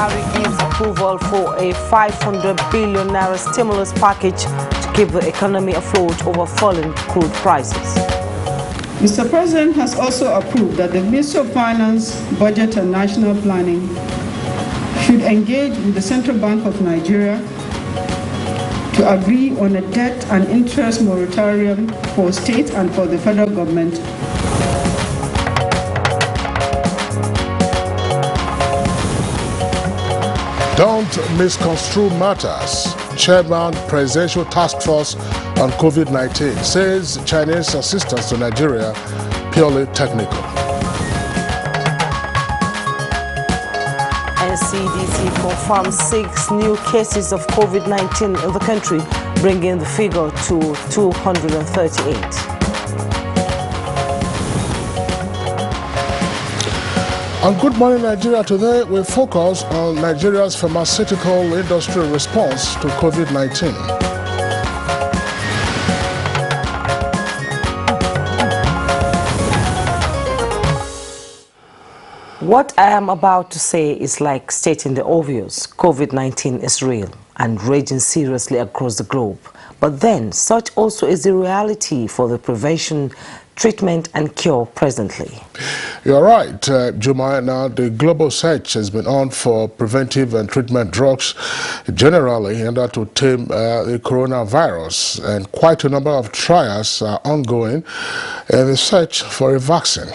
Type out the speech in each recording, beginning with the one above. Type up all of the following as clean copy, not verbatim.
Buhari gives approval for a 500 billion naira stimulus package to keep the economy afloat over falling crude prices. Mr. President has also approved that the Ministry of Finance, Budget and National Planning should engage with the Central Bank of Nigeria to agree on a debt and interest moratorium for state and for the federal government. Don't misconstrue matters. Chairman, Presidential Task Force on COVID-19 says Chinese assistance to Nigeria purely technical. NCDC confirms 6 new cases of COVID-19 in the country, bringing the figure to 238. On Good Morning Nigeria today, we focus on Nigeria's pharmaceutical industry response to COVID-19. What I am about to say is like stating the obvious. COVID-19 is real and raging seriously across the globe. But then, such also is the reality for the prevention, treatment and cure presently. You're right, Juma. Now, the global search has been on for preventive and treatment drugs generally in order to tame the coronavirus, and quite a number of trials are ongoing in the search for a vaccine.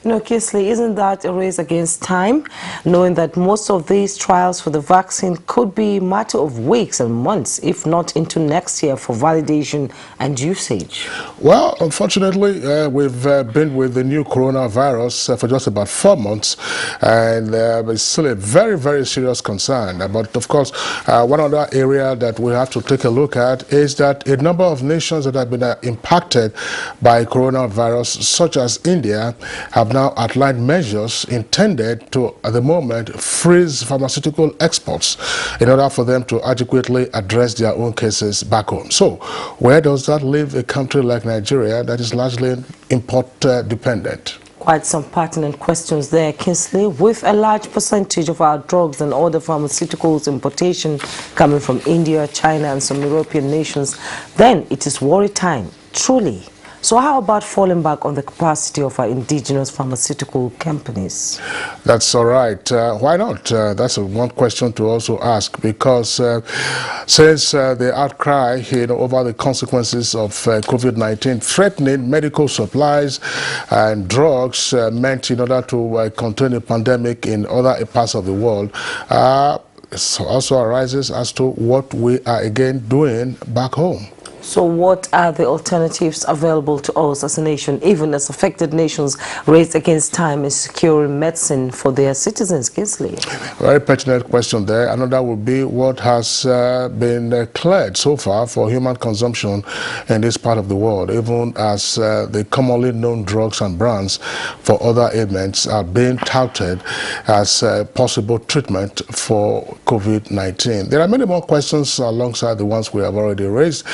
You know, Kingsley, isn't that a race against time, knowing that most of these trials for the vaccine could be a matter of weeks and months, if not into next year, for validation and usage? Well, unfortunately, we've been with the new coronavirus for just about 4 months, and it's still a very, very serious concern. But of course, one other area that we have to take a look at is that a number of nations that have been impacted by coronavirus, such as India, have now outlined measures intended to, at the moment, freeze pharmaceutical exports in order for them to adequately address their own cases back home. So, where does that leave a country like Nigeria that is largely import dependent? Quite some pertinent questions there, Kingsley. With a large percentage of our drugs and other pharmaceuticals importation coming from India, China and some European nations, then it is worry time, truly. So how about falling back on the capacity of our indigenous pharmaceutical companies? That's all right. Why not? That's one question to also ask, because since the outcry over the consequences of COVID-19 threatening medical supplies and drugs meant in order to contain a pandemic in other parts of the world, also arises as to what we are again doing back home. So what are the alternatives available to us as a nation, even as affected nations race against time in securing medicine for their citizens, Kingsley? Very pertinent question there. Another would be what has been cleared so far for human consumption in this part of the world, even as the commonly known drugs and brands for other ailments are being touted as possible treatment for COVID-19. There are many more questions alongside the ones we have already raised.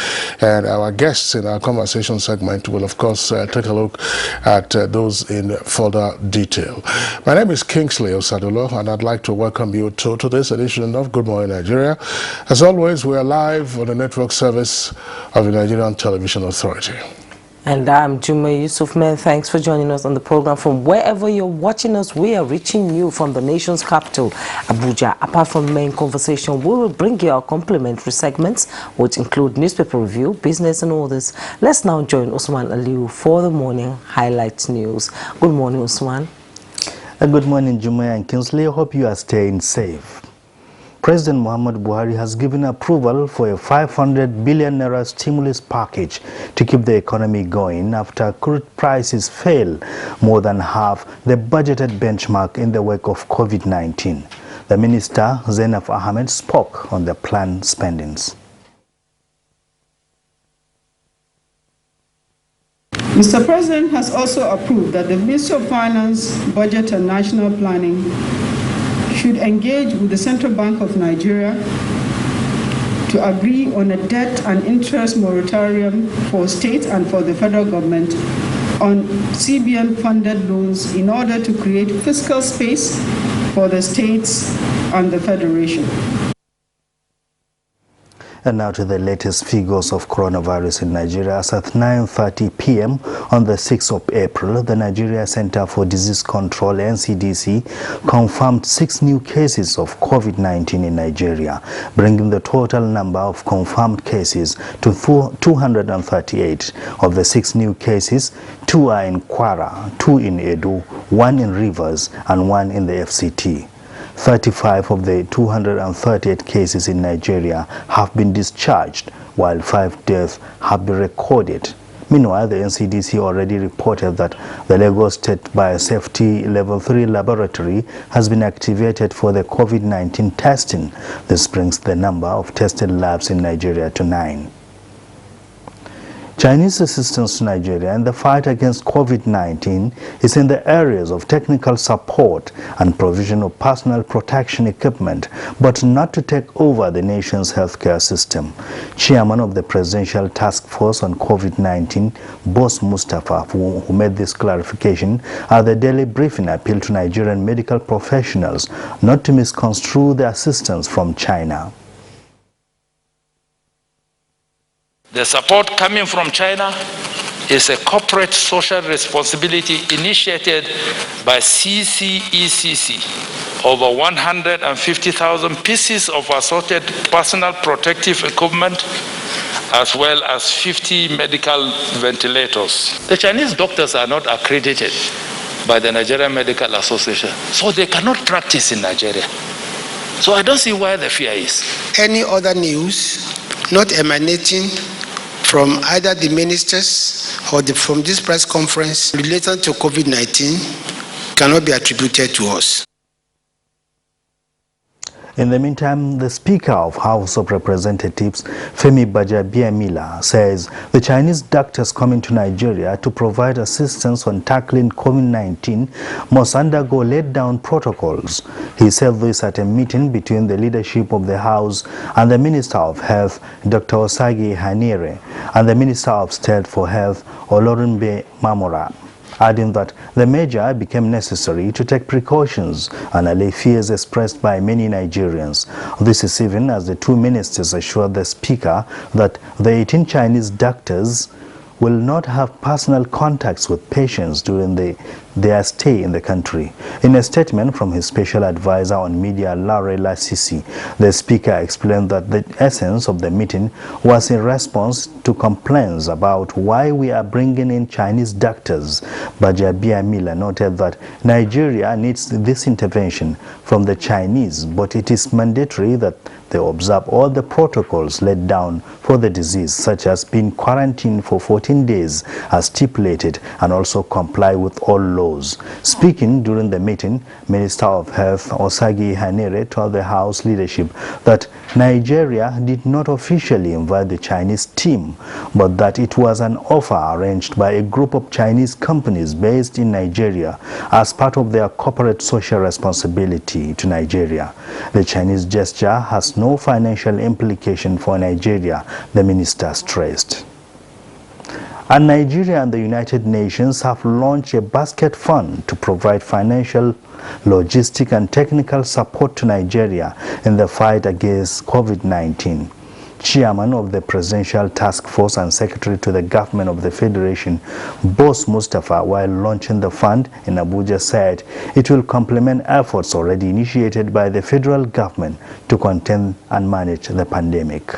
And our guests in our conversation segment will, of course, take a look at those in further detail. My name is Kingsley Osadolo, and I'd like to welcome you to this edition of Good Morning Nigeria. As always, we are live on the network service of the Nigerian Television Authority. And I'm Juma Yusuf. Man, thanks for joining us on the program. From wherever you're watching us, we are reaching you from the nation's capital, Abuja. Apart from the main conversation, we will bring you our complimentary segments, which include newspaper review, business and others. Let's now join Usman Aliu for the morning highlights news. Good morning, Usman. Good morning, Juma and Kingsley. I hope you are staying safe. President Muhammad Buhari has given approval for a 500 billion naira stimulus package to keep the economy going after crude prices fell more than half the budgeted benchmark in the wake of COVID-19. The minister, Zainab Ahmed, spoke on the planned spendings. Mr. President has also approved that the Ministry of Finance, Budget and National Planning should engage with the Central Bank of Nigeria to agree on a debt and interest moratorium for state and for the federal government on CBN-funded loans in order to create fiscal space for the states and the Federation. And now to the latest figures of coronavirus in Nigeria. As at 9:30 p.m. on the 6th of April, the Nigeria Center for Disease Control, NCDC, confirmed 6 new cases of COVID-19 in Nigeria, bringing the total number of confirmed cases to 238. Of the 6 new cases, 2 are in Kwara, 2 in Edo, 1 in Rivers, and 1 in the FCT. 35 of the 238 cases in Nigeria have been discharged, while 5 deaths have been recorded. Meanwhile, the NCDC already reported that the Lagos State Biosafety Level 3 laboratory has been activated for the COVID-19 testing. This brings the number of tested labs in Nigeria to 9. Chinese assistance to Nigeria in the fight against COVID-19 is in the areas of technical support and provision of personal protection equipment, but not to take over the nation's healthcare system. Chairman of the Presidential Task Force on COVID-19, Boss Mustafa, who made this clarification at the daily briefing, appealed to Nigerian medical professionals not to misconstrue the assistance from China. The support coming from China is a corporate social responsibility initiated by CCECC. Over 150,000 pieces of assorted personal protective equipment, as well as 50 medical ventilators. The Chinese doctors are not accredited by the Nigerian Medical Association, so they cannot practice in Nigeria. So I don't see where the fear is. Any other news not emanating from either the ministers or from this press conference related to COVID-19 cannot be attributed to us. In the meantime, the Speaker of House of Representatives, Femi Gbajabiamila, says the Chinese doctors coming to Nigeria to provide assistance on tackling COVID-19 must undergo laid-down protocols. He said this at a meeting between the leadership of the House and the Minister of Health, Dr. Osagi Hanire, and the Minister of State for Health, Olorunbe Mamora, adding that the measure became necessary to take precautions and allay fears expressed by many Nigerians. This is even as the 2 ministers assured the Speaker that the 18 Chinese doctors will not have personal contacts with patients during their stay in the country. In a statement from his special advisor on media, Laure Lasisi, the Speaker explained that the essence of the meeting was in response to complaints about why we are bringing in Chinese doctors. Gbajabiamila noted that Nigeria needs this intervention from the Chinese, but it is mandatory that they observe all the protocols laid down for the disease, such as being quarantined for 14 days as stipulated, and also comply with all laws. Speaking during the meeting, Minister of Health Osagi Hanire told the House leadership that Nigeria did not officially invite the Chinese team, but that it was an offer arranged by a group of Chinese companies based in Nigeria as part of their corporate social responsibility to Nigeria. The Chinese gesture has no financial implication for Nigeria, the minister stressed. And Nigeria and the United Nations have launched a basket fund to provide financial, logistic and technical support to Nigeria in the fight against COVID-19. Chairman of the Presidential Task Force and Secretary to the Government of the Federation, Boss Mustafa, while launching the fund in Abuja, said it will complement efforts already initiated by the federal government to contain and manage the pandemic.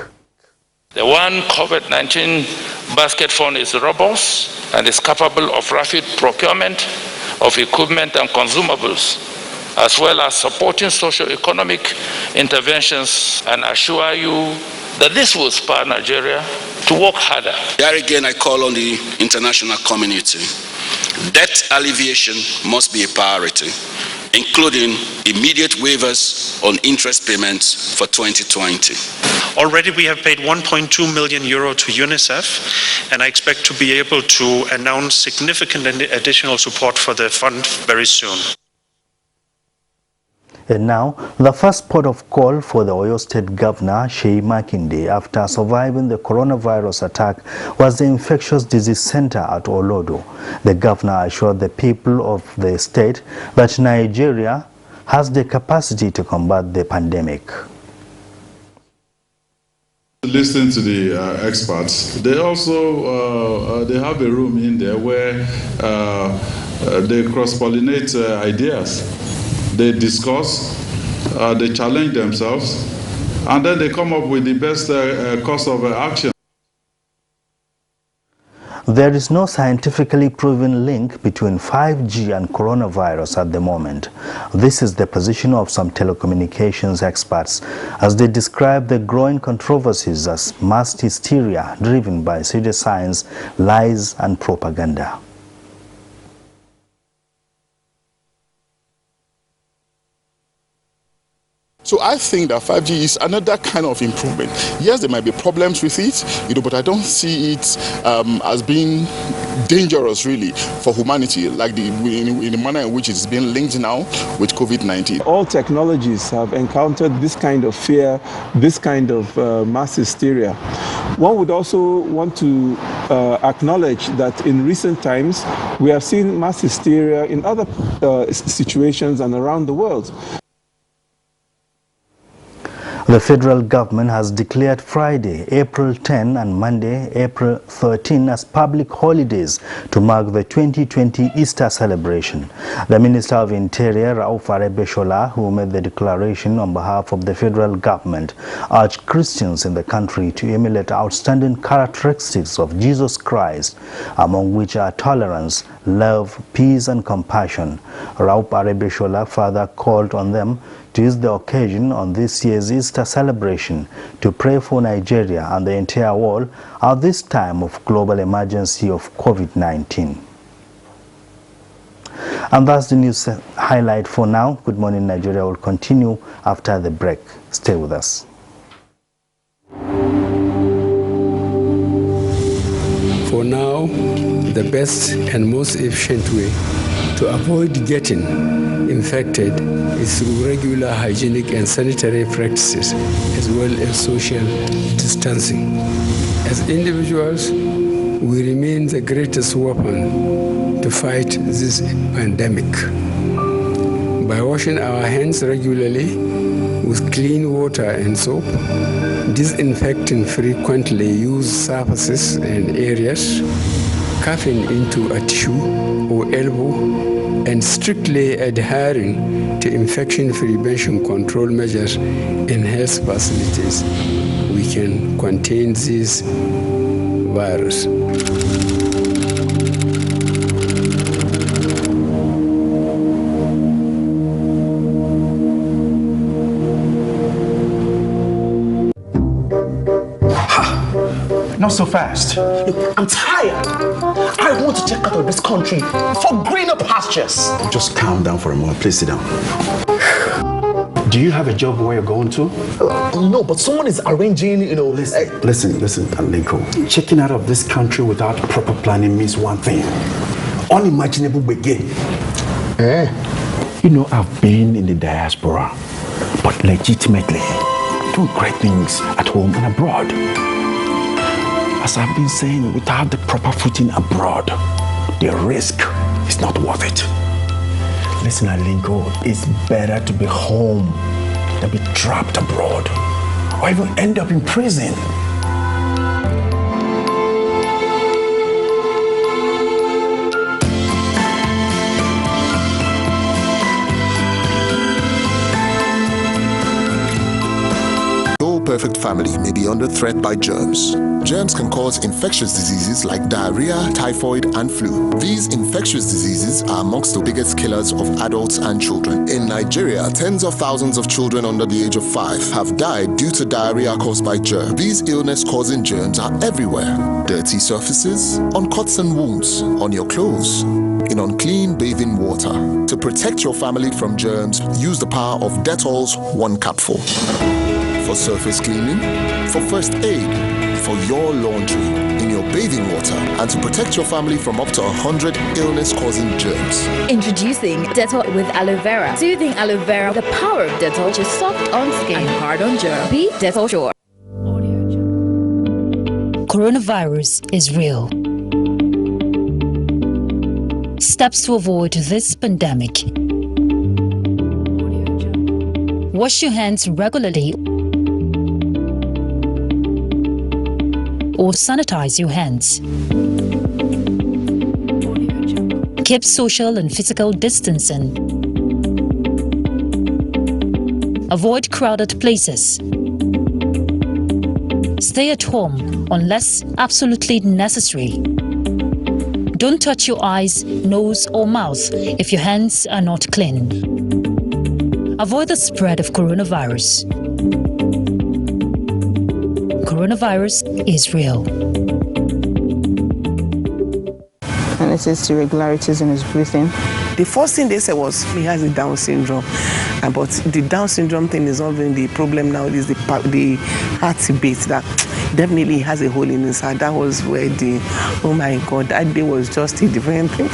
The one COVID-19 basket fund is robust and is capable of rapid procurement of equipment and consumables, as well as supporting socio-economic interventions, and assure you that this will spur Nigeria to work harder. There again, I call on the international community. Debt alleviation must be a priority, including immediate waivers on interest payments for 2020. Already we have paid 1.2 million euro to UNICEF, and I expect to be able to announce significant additional support for the fund very soon. And now, the first port of call for the Oyo State Governor, Seyi Makinde, after surviving the coronavirus attack, was the Infectious Disease Center at Olodo. The governor assured the people of the state that Nigeria has the capacity to combat the pandemic. Listen to the experts. They also they have a room in there where they cross-pollinate ideas. They discuss, they challenge themselves, and then they come up with the best course of action. There is no scientifically proven link between 5G and coronavirus at the moment. This is the position of some telecommunications experts as they describe the growing controversies as mass hysteria driven by pseudoscience, lies and propaganda. So I think that 5G is another kind of improvement. Yes, there might be problems with it, but I don't see it as being dangerous really for humanity, like in the manner in which it's being linked now with COVID-19. All technologies have encountered this kind of fear, this kind of mass hysteria. One would also want to acknowledge that in recent times, we have seen mass hysteria in other situations and around the world. The federal government has declared Friday, April 10 and Monday, April 13 as public holidays to mark the 2020 Easter celebration. The Minister of Interior, Rauf Arebeshola, who made the declaration on behalf of the federal government, urged Christians in the country to emulate outstanding characteristics of Jesus Christ, among which are tolerance, love, peace and compassion. Rauf Arebeshola further called on them to use the occasion on this year's Easter celebration to pray for Nigeria and the entire world at this time of global emergency of COVID-19. And that's the news highlight for now. Good Morning Nigeria will continue after the break. Stay with us. For now, the best and most efficient way to avoid getting infected is through regular hygienic and sanitary practices, as well as social distancing. As individuals, we remain the greatest weapon to fight this pandemic. By washing our hands regularly with clean water and soap, disinfecting frequently used surfaces and areas, coughing into a tissue or elbow, and strictly adhering to infection prevention control measures in health facilities, we can contain this virus. Not so fast. Look, I'm tired. I want to check out of this country for greener pastures. Just calm down for a moment. Please sit down. Do you have a job where you're going to? No, but someone is arranging, Listen, Aliko. Checking out of this country without proper planning means one thing. Unimaginable begin. I've been in the diaspora, but legitimately doing great things at home and abroad. As I've been saying, without the proper footing abroad, the risk is not worth it. Listen, Alinko, it's better to be home than be trapped abroad, or even end up in prison. Perfect family may be under threat by germs. Germs can cause infectious diseases like diarrhea, typhoid, and flu. These infectious diseases are amongst the biggest killers of adults and children. In Nigeria, tens of thousands of children under the age of 5 have died due to diarrhea caused by germs. These illness-causing germs are everywhere. Dirty surfaces, on cuts and wounds, on your clothes, in unclean bathing water. To protect your family from germs, use the power of Dettol's 1 capful. For surface cleaning, for first aid, for your laundry, in your bathing water, and to protect your family from up to 100 illness-causing germs. Introducing Dettol with aloe vera. Soothing aloe vera, the power of Dettol, which is soft on skin and hard on germ. Be Dettol Sure. Coronavirus is real. Steps to avoid this pandemic. Wash your hands regularly or sanitize your hands. Keep social and physical distancing. Avoid crowded places. Stay at home unless absolutely necessary. Don't touch your eyes, nose, or mouth if your hands are not clean. Avoid the spread of coronavirus. Coronavirus is real. And it is irregularities in his breathing. The first thing they said was he has a Down syndrome, but the Down syndrome thing is not even the problem now. It is the heart beat that definitely has a hole in his heart. That was where oh my God, that day was just a different thing.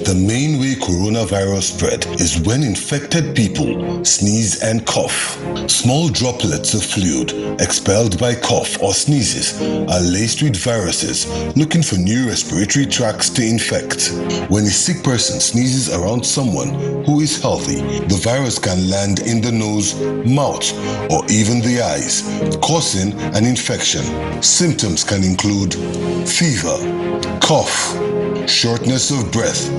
The main way coronavirus spread is when infected people sneeze and cough. Small droplets of fluid expelled by cough or sneezes are laced with viruses looking for new respiratory tracts to infect. When a sick person sneezes around someone who is healthy, the virus can land in the nose, mouth, or even the eyes, causing an infection. Symptoms can include fever, cough, shortness of breath.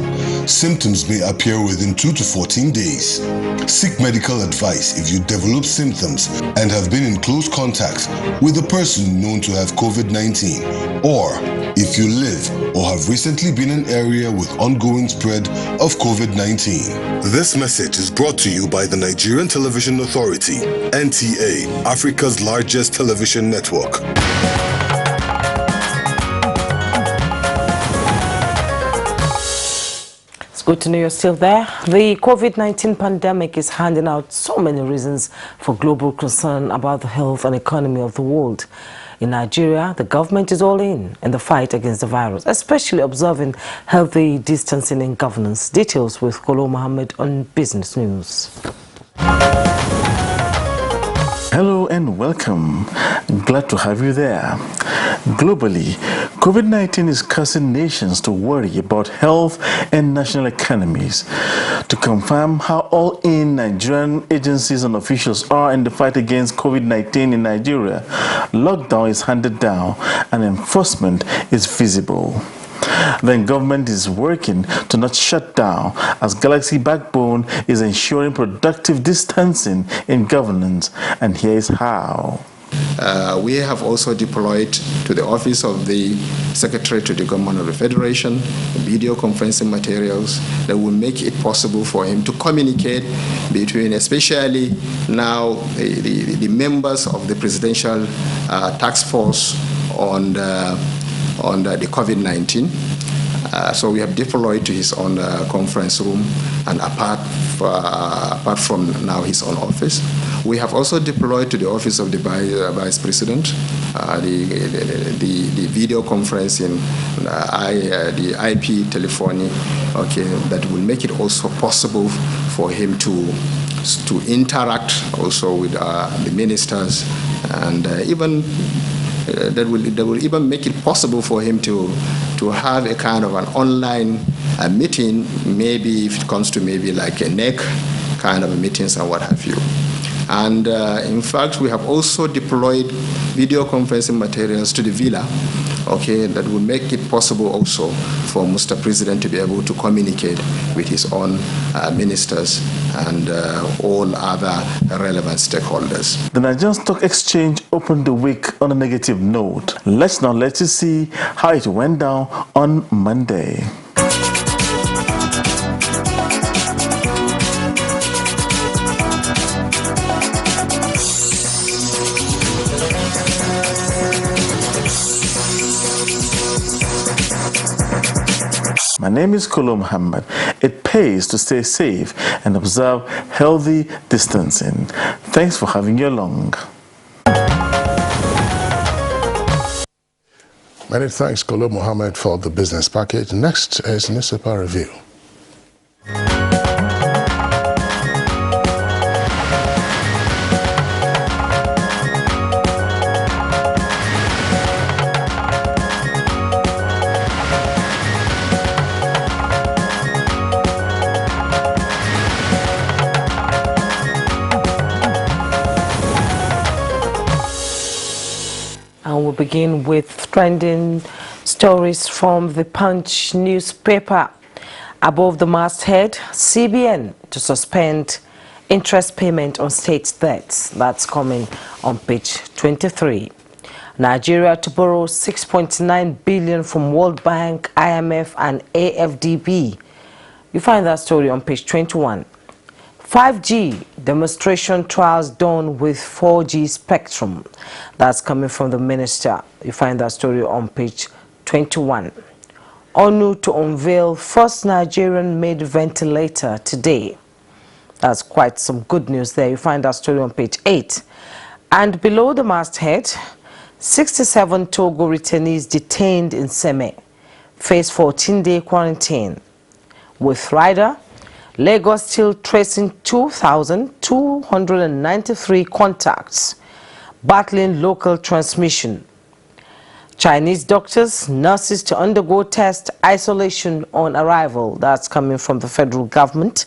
Symptoms may appear within 2 to 14 days. Seek medical advice if you develop symptoms and have been in close contact with a person known to have COVID-19, or if you live or have recently been in an area with ongoing spread of COVID-19. This message is brought to you by the Nigerian Television Authority, NTA, Africa's largest television network. Good to know you're still there. The COVID-19 pandemic is handing out so many reasons for global concern about the health and economy of the world. In Nigeria, the government is all in the fight against the virus, especially observing healthy distancing in governance. Details with Kolo Mohammed on Business News. Hello and welcome. Glad to have you there. Globally, COVID-19 is causing nations to worry about health and national economies. To confirm how all in Nigerian agencies and officials are in the fight against COVID-19 in Nigeria, lockdown is handed down and enforcement is visible. Then government is working to not shut down, as Galaxy Backbone is ensuring productive distancing in governance, and here is how. We have also deployed to the office of the Secretary to the Government of the Federation video conferencing materials that will make it possible for him to communicate between, especially now, the members of the Presidential Task Force on the COVID-19. So we have deployed to his own conference room, and apart from now his own office. We have also deployed to the office of the Vice President the video conferencing, the IP telephony, okay, that will make it also possible for him to interact also with the ministers, and even that will even make it possible for him to have a kind of an online meeting, maybe if it comes to maybe like a NEC kind of meetings and what have you. And in fact, we have also deployed video conferencing materials to the villa, okay, that will make it possible also for Mr. President to be able to communicate with his own ministers and all other relevant stakeholders. The Nigerian Stock Exchange opened the week on a negative note. Let's see how it went down on Monday. My name is Kolo Mohammed. It pays to stay safe and observe healthy distancing. Thanks for having you along. Many thanks, Kolo Mohammed, for the business package. Next is newspaper review. And we'll begin with trending stories from the Punch newspaper. Above the masthead, CBN to suspend interest payment on state debts. That's coming on page 23. Nigeria to borrow 6.9 billion from World Bank, IMF and AFDB. You find that story on page 21. 5G demonstration trials done with 4G spectrum. That's coming from the minister. You find that story on page 21. ONU to unveil first Nigerian-made ventilator today. That's quite some good news there. You find that story on page 8. And below the masthead, 67 Togo returnees detained in Seme face 14-day quarantine. With rider, Lagos still tracing 2,293 contacts, battling local transmission. Chinese doctors, nurses to undergo test isolation on arrival. That's coming from the federal government.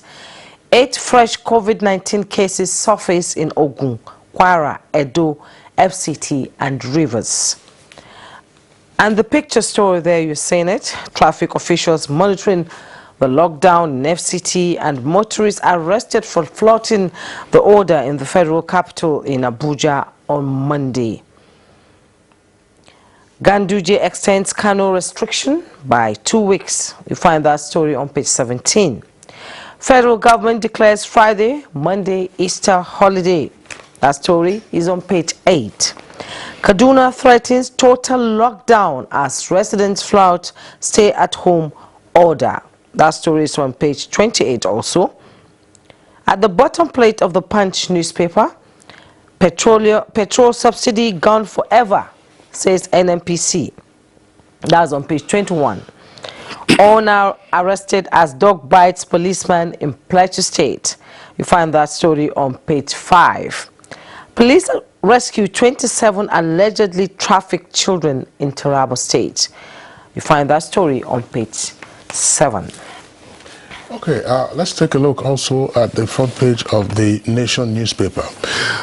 8 fresh COVID-19 cases surface in Ogun, Kwara, Edo, FCT and Rivers. And the picture story there, you're seeing it. Traffic officials monitoring the lockdown in FCT and motorists arrested for flouting the order in the federal capital in Abuja on Monday. Ganduje extends Kano restriction by 2 weeks. You find that story on page 17. Federal government declares Friday, Monday, Easter holiday. That story is on page 8. Kaduna threatens total lockdown as residents flout stay-at-home order. That story is on page 28 also. At the bottom plate of the Punch newspaper, petrol subsidy gone forever, says NNPC. That's on page 21. All now arrested as dog bites policeman in Plateau State. You find that story on page 5. Police rescue 27 allegedly trafficked children in Taraba State. You find that story on page 7. Okay, let's take a look also at the front page of the Nation newspaper.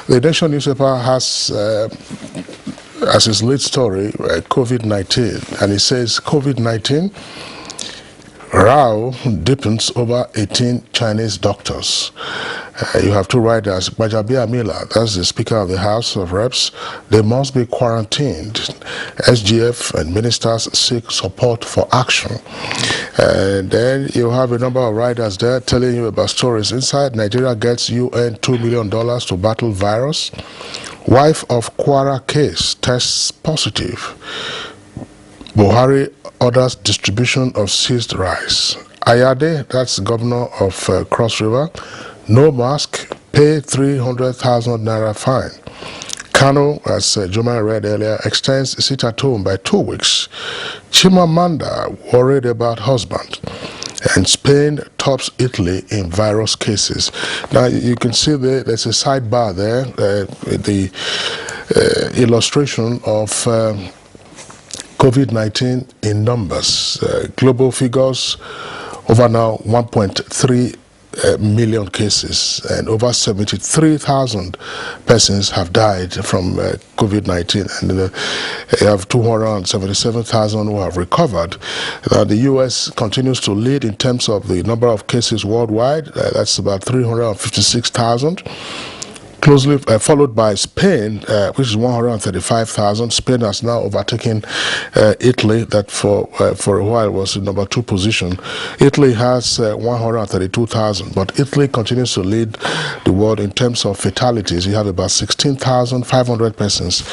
The Nation newspaper has as its lead story COVID-19, and it says COVID-19 row deepens over 18 Chinese doctors. You have two writers, Bajabi Amila, that's the Speaker of the House of Reps. They must be quarantined. SGF and ministers seek support for action. And then you have a number of writers there telling you about stories inside. Nigeria gets UN $2 million to battle virus. Wife of Kwara case tests positive. Buhari orders distribution of seized rice. Ayade, that's governor of Cross River, no mask, pay 300,000 naira fine. Kano, as Joma read earlier, extends sit at home by 2 weeks. Chimamanda worried about husband. And Spain tops Italy in virus cases. Now you can see there's a sidebar there, the illustration of COVID-19 in numbers. Global figures, over now 1.3 million cases, and over 73,000 persons have died from COVID-19, and you have 277,000 who have recovered. The U.S. continues to lead in terms of the number of cases worldwide. That's about 356,000. Closely followed by Spain, which is 135,000. Spain has now overtaken Italy, that for a while was in number 2 position. Italy has 132,000, but Italy continues to lead the world in terms of fatalities. You have about 16,500 persons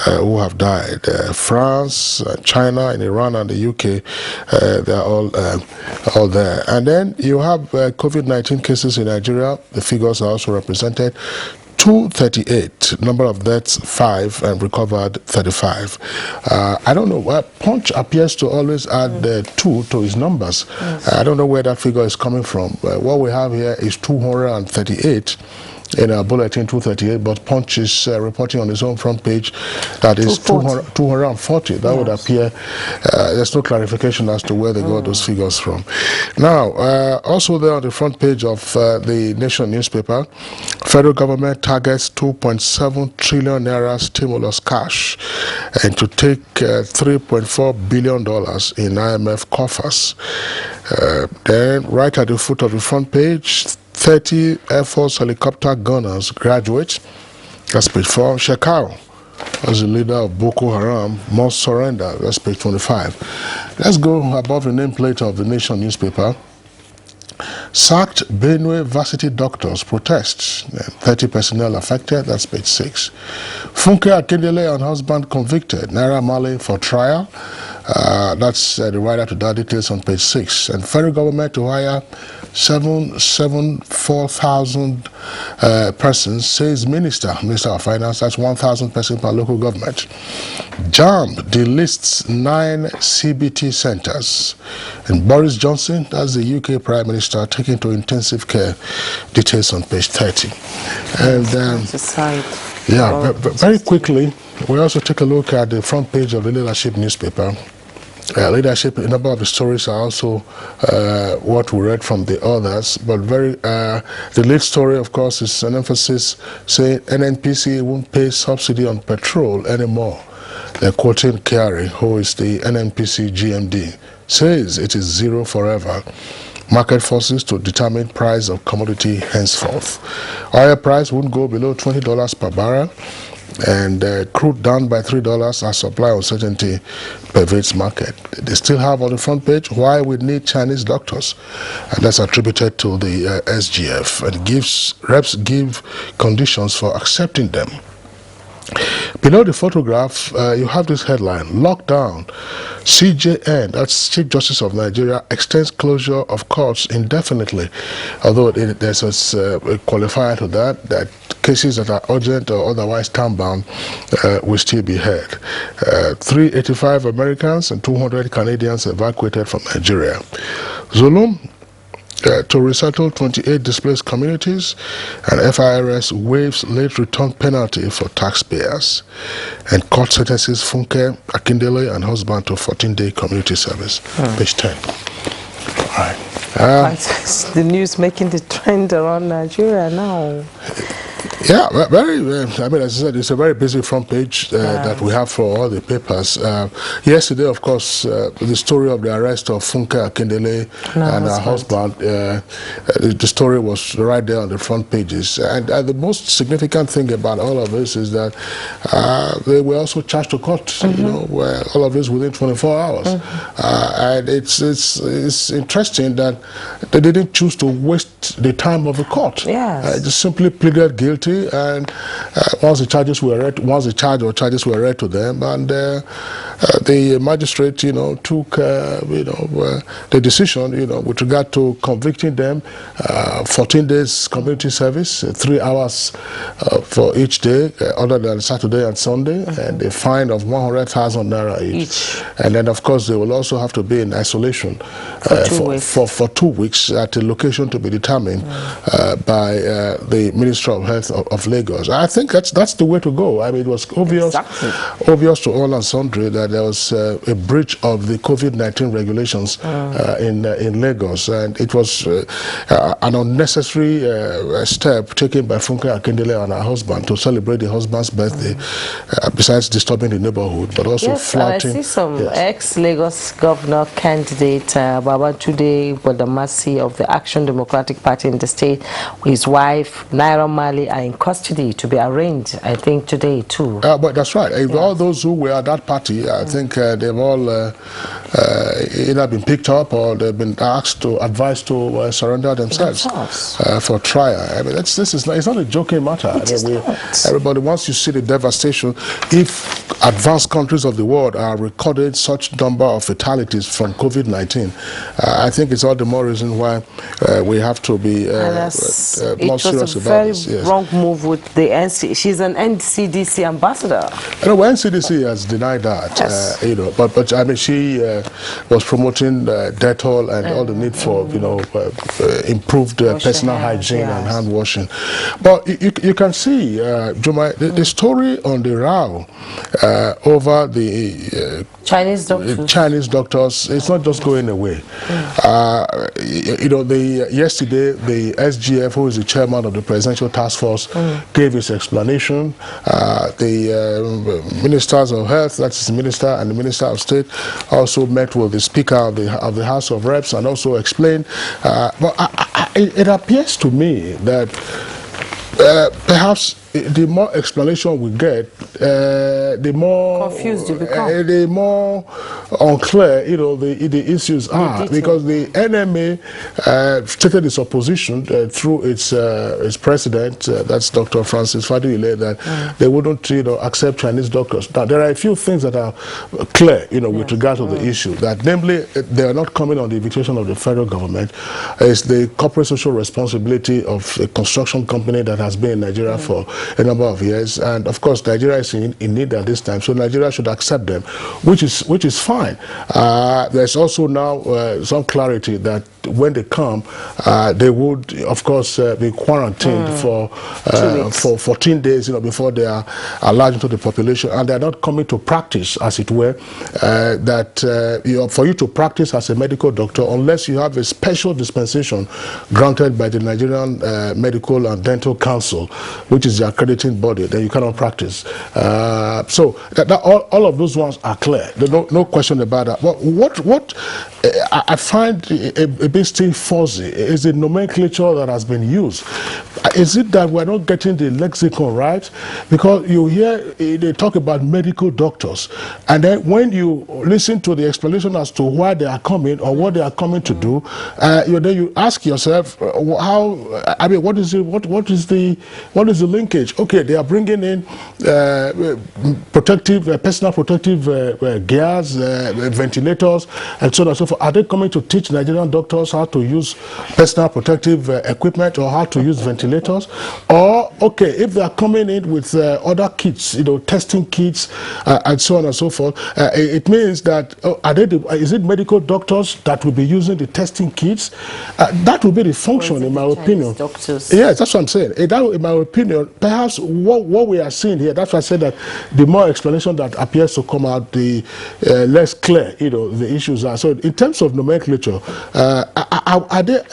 who have died. France, China, and Iran, and the UK, they're all there. And then you have COVID-19 cases in Nigeria. The figures are also represented. 238, number of deaths 5, and recovered 35. I don't know, Punch appears to always add 2 to his numbers. Yes. I don't know where that figure is coming from. What we have here is 238 in our bulletin, 238, but Punch is reporting on his own front page that is 240. That would appear, there's no clarification as to where they got those figures from. Now, also there on the front page of the Nation newspaper, Federal government targets 2.7 trillion naira stimulus cash and to take $3.4 billion in IMF coffers. Then right at the foot of the front page, 30 Air Force helicopter gunners graduate. That's page 4. Shekau, as the leader of Boko Haram, must surrender. That's page 25. Let's go above the nameplate of the Nation newspaper. Sacked Benue varsity doctors protests. 30 personnel affected. That's page 6. Funke Akindele and husband convicted. Naira Marley for trial. That's the writer to that details on page 6. And federal government to hire 774,000 persons, says Minister of Finance. That's 1,000 persons per local government. JAMB delists 9 CBT centers. And Boris Johnson, that's the UK Prime Minister, taken to intensive care. Details on page 30. And very quickly, we also take a look at the front page of the Leadership newspaper. Leadership, a number of the stories are also what we read from the others, but the lead story, of course, is an emphasis saying NNPC won't pay subsidy on petrol anymore. They're quoting Kyari, who is the NNPC GMD, says it is zero forever. Market forces to determine price of commodity henceforth. Oil price won't go below $20 per barrel. And crude down by $3 as supply uncertainty pervades market. They still have on the front page why we need Chinese doctors, and that's attributed to the SGF, and reps give conditions for accepting them. Below the photograph, you have this headline: Lockdown. CJN, that's Chief Justice of Nigeria, extends closure of courts indefinitely. Although there's a qualifier to that cases that are urgent or otherwise time-bound will still be heard. 385 Americans and 200 Canadians evacuated from Nigeria. Zulum to resettle 28 displaced communities, and FIRS waives late return penalty for taxpayers. And court sentences Funke Akindele and husband to 14-day community service. Page 10. All right. The news making the trend around Nigeria now. Yeah, very. I mean, as I said, it's a very busy front page that we have for all the papers. Yesterday, of course, the story of the arrest of Funke Akindele and her husband, the story was right there on the front pages. And the most significant thing about all of this is that they were also charged to court, you know, where all of this within 24 hours. And it's interesting that they didn't choose to waste the time of the court. Yes. Just simply pleaded guilty, and once the charges were read, charges were read to them, and the magistrate, you know, took the decision, you know, with regard to convicting them, 14 days community service, 3 hours for each day, other than Saturday and Sunday, and a fine of 100,000 naira each. And then, of course, they will also have to be in isolation for 2 weeks at a location to be determined by the Ministry of Health of Lagos. I think that's the way to go. I mean, it was obvious to all and sundry that there was a breach of the COVID-19 regulations in Lagos, and it was an unnecessary step taken by Funke Akindele and her husband to celebrate the husband's birthday, besides disturbing the neighborhood, but also flouting. I see some ex-Lagos governor candidate, Babatunde Bodamasi of the Action Democratic Party in the state, his wife, Naira Marley, are in custody to be arraigned, I think, today too. But that's right. All those who were at that party, I think they've all either been picked up or they've been advised to surrender themselves for trial. I mean, it's not a joking matter. Everybody, once you see the devastation, if advanced countries of the world are recording such number of fatalities from COVID-19, I think it's all the more reason why we have to be more serious about this. It was a very wrong move with the NCDC. She's an NCDC ambassador. No, NCDC has denied that. You know, but I mean, she was promoting Dettol and all the need for, improved personal hygiene and hand washing. But you can see, Juma, the story on the row over the Chinese doctors, it's not just going away. Yesterday, the SGF, who is the chairman of the Presidential Task Force, gave his explanation. The ministers of health, that's the minister and the minister of state, also met with the speaker of the House of Reps and also explained. But it appears to me that perhaps the more explanation we get, the more confused you become. The more unclear, the issues are, because the NMA stated its opposition through its president, that's Dr. Francis Fadile, that they wouldn't, accept Chinese doctors. Now, there are a few things that are clear, with regard to the issue. That, namely, they are not coming on the invitation of the federal government. It's the corporate social responsibility of a construction company that has been in Nigeria for a number of years, and of course Nigeria is in need at this time, so Nigeria should accept them, which is fine. There's also now some clarity that when they come, they would, of course, be quarantined for 14 days, before they are allowed into the population, and they are not coming to practice, as it were. For you to practice as a medical doctor, unless you have a special dispensation granted by the Nigerian Medical and Dental Council, which is the accrediting body, then you cannot practice. So all of those ones are clear. There's no question about that. But what I find a bit still fuzzy is the nomenclature that has been used. Is it that we're not getting the lexicon right? Because you hear they talk about medical doctors, and then when you listen to the explanation as to why they are coming or what they are coming to do, then you ask yourself, what is the linkage? Okay, they are bringing in personal protective gears, ventilators, and so on and so forth. Are they coming to teach Nigerian doctors how to use personal protective equipment or how to use ventilators? Or, okay, if they are coming in with other kits, testing kits, and so on and so forth, it means that, is it medical doctors that will be using the testing kits? That will be the function, in my opinion. Doctors? Yes, that's what I'm saying. That, in my opinion, perhaps what we are seeing here, that's why I said that the more explanation that appears to come out, the less clear, the issues are. So in terms of nomenclature,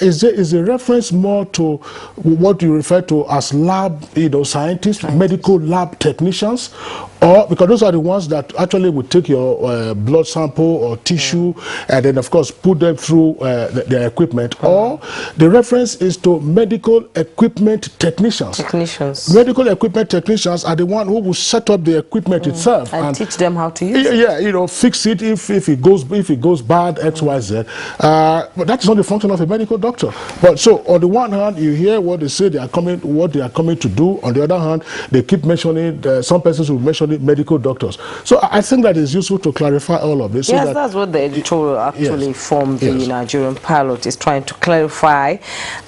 is a reference more to what you refer to as lab, scientists, medical lab technicians, or because those are the ones that actually would take your blood sample or tissue and then, of course, put them through their equipment, or the reference is to medical equipment technicians. Medical equipment technicians are the one who will set up the equipment itself and teach them how to use it. Yeah, fix it if it goes bad, X, Y, Z. But that is not the function of a medical doctor. But so on the one hand, you hear what they say what they are coming to do. On the other hand, they keep mentioning some persons will mention it, medical doctors. So I think that is useful to clarify all of this. Yes, so that's what the editorial actually from the Nigerian Pilot is trying to clarify.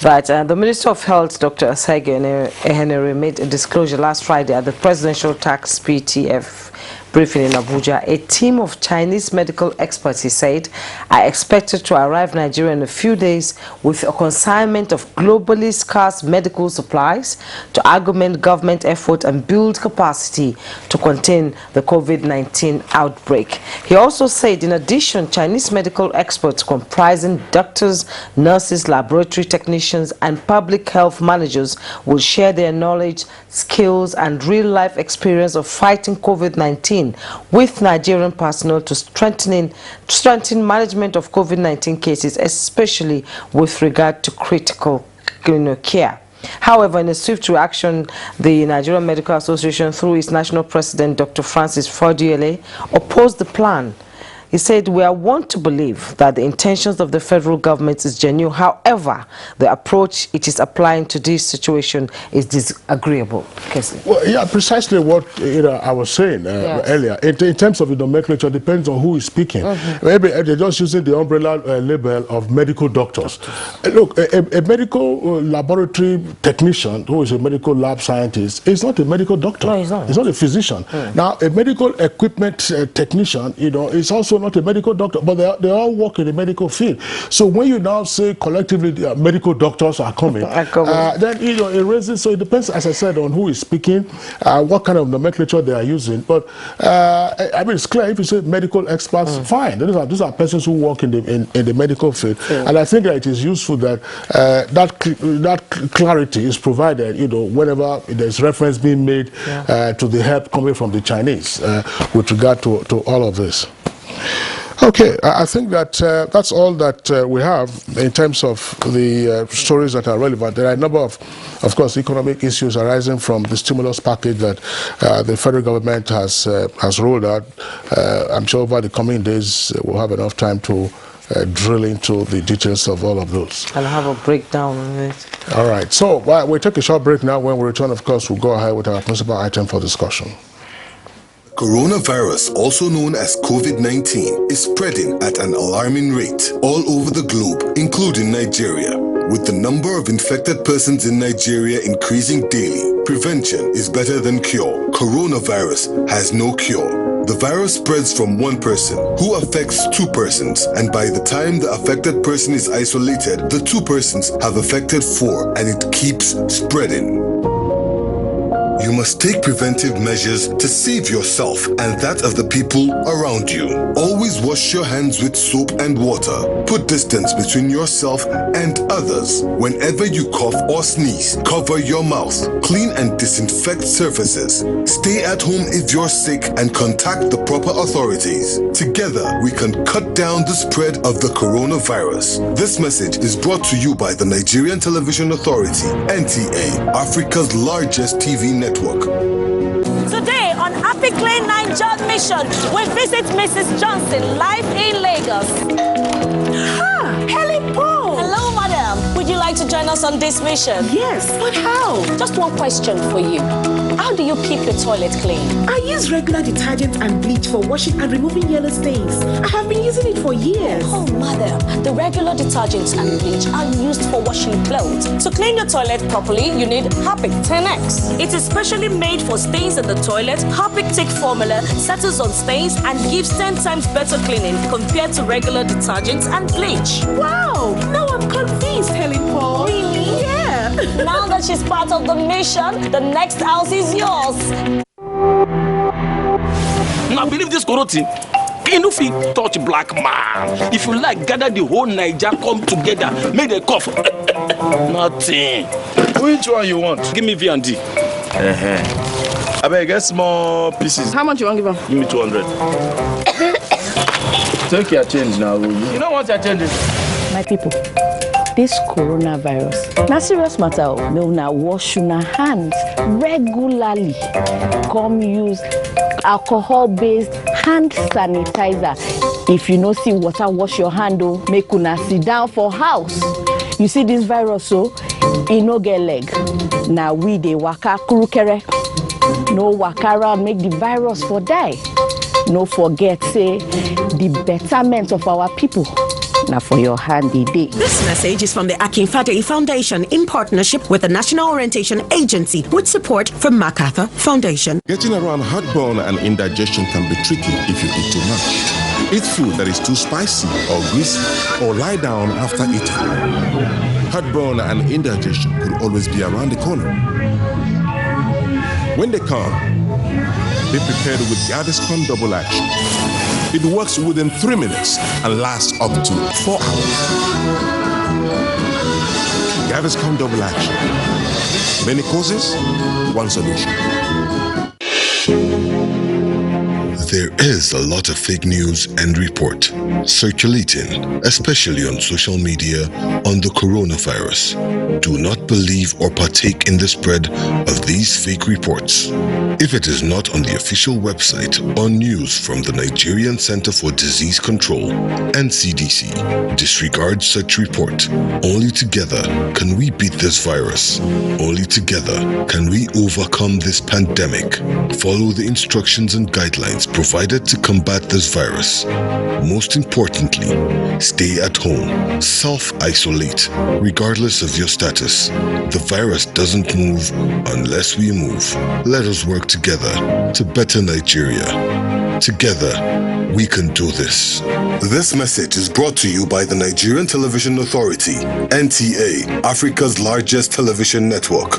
But the Minister of Health, Dr. Asege Ehenere, made a disclosure last Friday at the Presidential Tax PTF briefing in Abuja. A team of Chinese medical experts, he said, are expected to arrive in Nigeria in a few days with a consignment of globally scarce medical supplies to augment government effort and build capacity to contain the COVID-19 outbreak. He also said, in addition, Chinese medical experts comprising doctors, nurses, laboratory technicians, and public health managers will share their knowledge, skills, and real-life experience of fighting COVID-19 with Nigerian personnel to strengthen management of COVID-19 cases, especially with regard to critical care. However, in a swift reaction, the Nigerian Medical Association, through its national president, Dr. Francis Fadile, opposed the plan. He said, we are want to believe that the intentions of the federal government is genuine. However, the approach it is applying to this situation is disagreeable. Well, yeah, precisely what I was saying earlier. In terms of the nomenclature, it depends on who is speaking. Maybe they're just using the umbrella label of medical doctors. Look, a medical laboratory technician who is a medical lab scientist is not a medical doctor. No, he's not. He's not a physician. Now, a medical equipment technician, is also also not a medical doctor, but they all work in the medical field. So when you now say collectively medical doctors are coming, then it raises. So it depends, as I said, on who is speaking, what kind of nomenclature they are using. But I mean, it's clear if you say medical experts, fine. These are persons who work in the medical field, and I think that it is useful that that clarity is provided. Whenever there's reference being made to the help coming from the Chinese with regard to all of this. Okay, I think that that's all that we have in terms of the stories that are relevant. There are a number of course, economic issues arising from the stimulus package that the federal government has rolled out. I'm sure over the coming days we'll have enough time to drill into the details of all of those. I'll have a breakdown on it. All right, so we'll take a short break now. When we return, of course, we'll go ahead with our principal item for discussion. Coronavirus, also known as COVID-19, is spreading at an alarming rate all over the globe, including Nigeria. With the number of infected persons in Nigeria increasing daily, prevention is better than cure. Coronavirus has no cure. The virus spreads from one person who affects two persons, and by the time the affected person is isolated, the two persons have affected four, and it keeps spreading. You must take preventive measures to save yourself and that of the people around you. Always wash your hands with soap and water. Put distance between yourself and others. Whenever you cough or sneeze, cover your mouth. Clean and disinfect surfaces. Stay at home if you're sick and contact the proper authorities. Together, we can cut down the spread of the coronavirus. This message is brought to you by the Nigerian Television Authority, NTA, Africa's largest TV network. Today on Happy Clean Niger Mission, we visit Mrs. Johnson live in Lagos. Helen Paul. Hello, madam. Would you like to join us on this mission? Yes, but how? Just one question for you. How do you keep your toilet clean? I use regular detergent and bleach for washing and removing yellow stains. I have been using it for years. Oh, madam, the regular detergents and bleach are used for washing clothes. To clean your toilet properly, you need Harpic 10X. It is specially made for stains in the toilet. Harpic Thick formula settles on stains and gives 10 times better cleaning compared to regular detergents and bleach. Wow, now I'm convinced, Helen Paul. Really? Yeah. Now that she's part of the mission, the next house is yours. Now believe this Koroti. You know, if you touch black man, if you like, gather the whole Niger, come together, make a cough. Nothing. Which one you want? Give me V&D. I beg, get small pieces. How much you want to give him? Give me 200. Take your change now. You know what your change is? My people, this coronavirus, na serious matter. No, now wash your hands regularly. Come use alcohol-based hand sanitizer. If you no see water, wash your hand. Make una sit down for house. You see this virus, so it no get leg. Now we dey waka kurukere. No waka around, make the virus for die. No forget, say the betterment of our people. Now for your handy day. This message is from the Akinfade Foundation in partnership with the National Orientation Agency with support from MacArthur Foundation. Getting around heartburn and indigestion can be tricky if you eat too much. Eat food that is too spicy or greasy, or lie down after eating. Heartburn and indigestion could always be around the corner. When they come, be prepared with Gaviscon Double Action. It works within 3 minutes and lasts up to 4 hours. Gaviscon Double Action. Many causes, one solution. There is a lot of fake news and report circulating, especially on social media, on the coronavirus. Do not believe or partake in the spread of these fake reports. If it is not on the official website or news from the Nigerian Center for Disease Control, NCDC, disregard such report. Only together can we beat this virus. Only together can we overcome this pandemic. Follow the instructions and guidelines provided to combat this virus. Most importantly, stay at home. Self-isolate, regardless of your status. The virus doesn't move unless we move. Let us work together to better Nigeria. Together, we can do this. This message is brought to you by the Nigerian Television Authority, NTA, Africa's largest television network.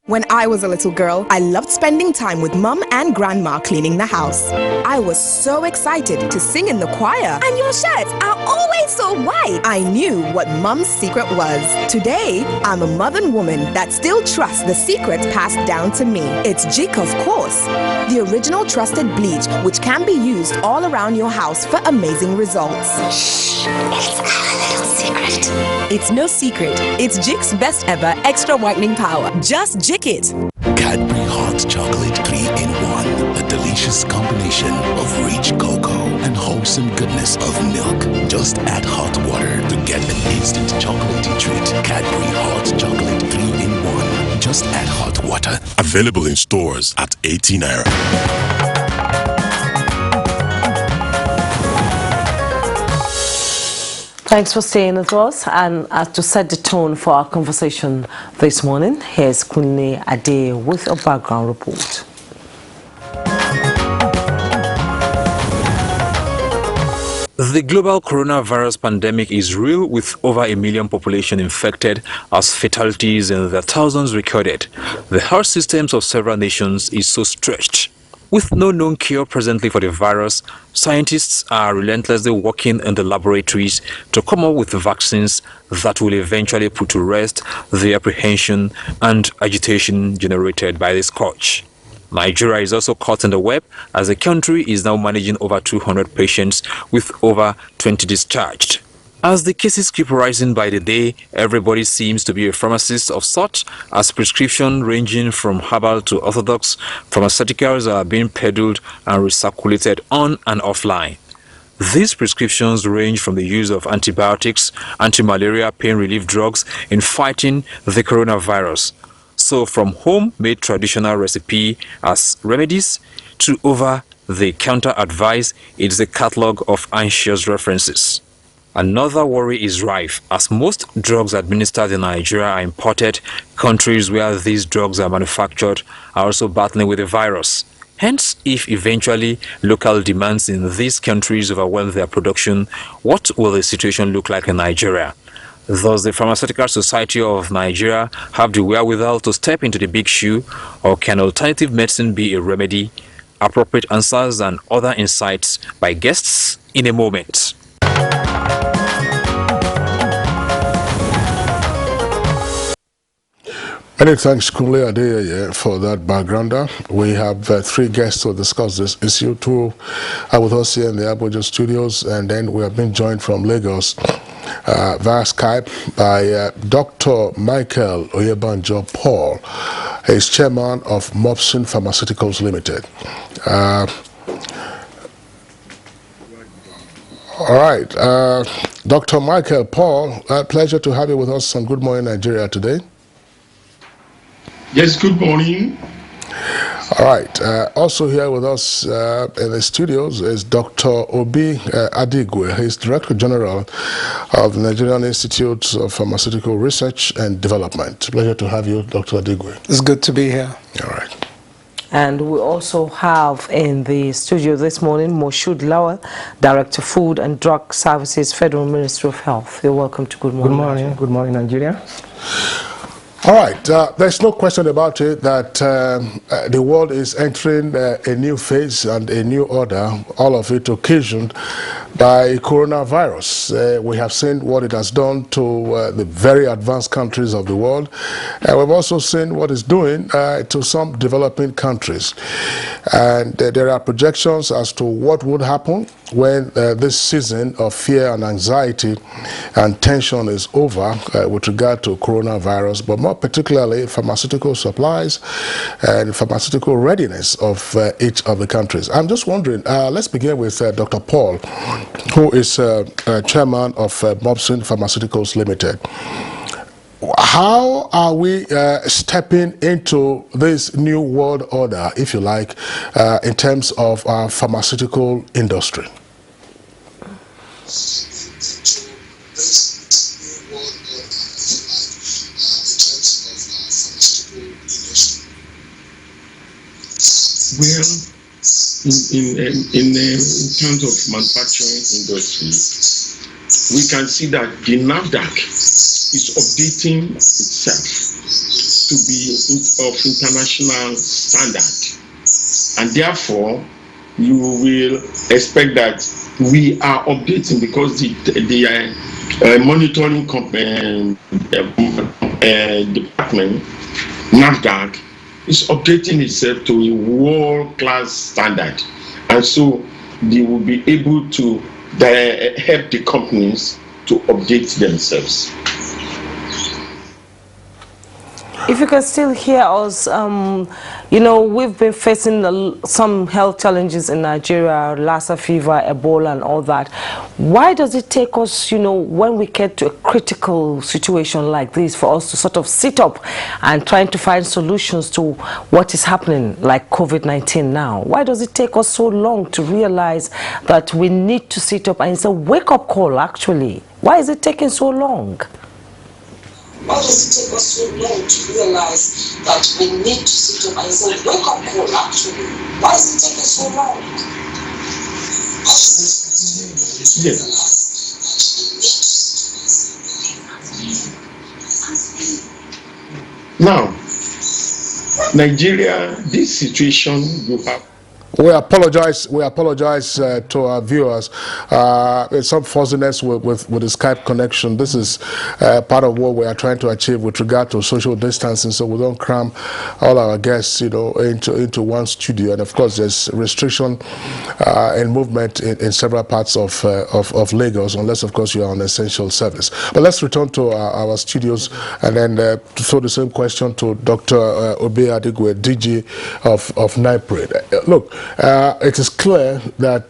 When I was a little girl, I loved spending time with Mum and Grandma cleaning the house. I was so excited to sing in the choir. And your shirts are always so white. I knew what Mum's secret was. Today, I'm a modern woman that still trusts the secrets passed down to me. It's Jik, of course. The original trusted bleach, which can be used all around your house for amazing results. Shh, it's our little secret. It's no secret. It's Jik's best ever extra whitening power. Just Jik it. Cadbury Hot Chocolate 3-in-1. A delicious combination of rich cocoa and wholesome goodness of milk. Just add hot water to get an instant chocolatey treat. Cadbury Hot Chocolate 3-in-1. Just add hot water. Available in stores at 18 naira. Thanks for staying with us, and to set the tone for our conversation this morning, here's Kunle Ade with a background report. The global coronavirus pandemic is real, with over 1 million population infected as fatalities in the thousands recorded. The health systems of several nations is so stretched. With no known cure presently for the virus, scientists are relentlessly working in the laboratories to come up with vaccines that will eventually put to rest the apprehension and agitation generated by this scourge. Nigeria is also caught in the web, as the country is now managing over 200 patients with over 20 discharged. As the cases keep rising by the day, everybody seems to be a pharmacist of sorts, as prescriptions ranging from herbal to orthodox pharmaceuticals are being peddled and recirculated on and offline. These prescriptions range from the use of antibiotics, anti-malaria, pain relief drugs in fighting the coronavirus. So from home-made traditional recipe as remedies to over-the-counter advice, it's a catalog of anxious references. Another worry is rife, as most drugs administered in Nigeria are imported. Countries where these drugs are manufactured are also battling with the virus. Hence, if eventually local demands in these countries overwhelm their production, what will the situation look like in Nigeria? Does the Pharmaceutical Society of Nigeria have the wherewithal to step into the big shoe, or can alternative medicine be a remedy? Appropriate answers and other insights by guests in a moment. Many thanks, Kunle Adeyeye, for that backgrounder. We have 3 guests to discuss this issue. 2 are with us here in the Abuja studios, and then we have been joined from Lagos via Skype by Dr. Michael Oyebanjo Paul. He's chairman of Mopsin Pharmaceuticals Limited. All right, Dr. Michael Paul, pleasure to have you with us on Good Morning Nigeria today. Yes, good morning. All right. Also here with us in the studios is Dr. Obi Adigwe. He's Director General of the Nigerian Institute of Pharmaceutical Research and Development. Pleasure to have you, Dr. Adigwe. It's good to be here. All right. And we also have in the studio this morning Moshood Lawal, Director Food and Drug Services, Federal Ministry of Health. You're welcome to Good Morning. Good morning. Good morning, Nigeria. All right, there's no question about it that the world is entering a new phase and a new order, all of it occasioned by coronavirus. We have seen what it has done to the very advanced countries of the world, and we've also seen what it's doing to some developing countries. And there are projections as to what would happen when this season of fear and anxiety and tension is over with regard to coronavirus, but more particularly pharmaceutical supplies and pharmaceutical readiness of each of the countries. I'm just wondering, let's begin with Dr. Paul, who is chairman of Mopsin Pharmaceuticals Limited. How are we stepping into this new world order, if you like, in terms of our pharmaceutical industry? Well, in terms of manufacturing industry, we can see that the NAFDAC is updating itself to be of international standard, and therefore you will expect that we are updating because the monitoring department, NAFDAC, is updating itself to a world-class standard, and so they will be able to help the companies to update themselves. If you can still hear us, you know, we've been facing some health challenges in Nigeria, Lassa fever, Ebola and all that. Why does it take us, you know, when we get to a critical situation like this, for us to sort of sit up and trying to find solutions to what is happening, like COVID-19 now? Why does it take us so long to realize that we need to sit up? And it's a wake-up call, actually. Why is it taking so long? Why does it take us so long to realize that we need to sit up and say, wake up call, actually? Why is it taking so long? Now, Nigeria, this situation you have. We apologize to our viewers. There's some fuzziness with the Skype connection. This is part of what we are trying to achieve with regard to social distancing, so we don't cram all our guests, you know, into one studio. And of course, there's restriction in movement in several parts of Lagos, unless of course you are on essential service. But let's return to our studios and then throw the same question to Dr. Obe Adigwe, DG of NIPRID. Look. It is clear that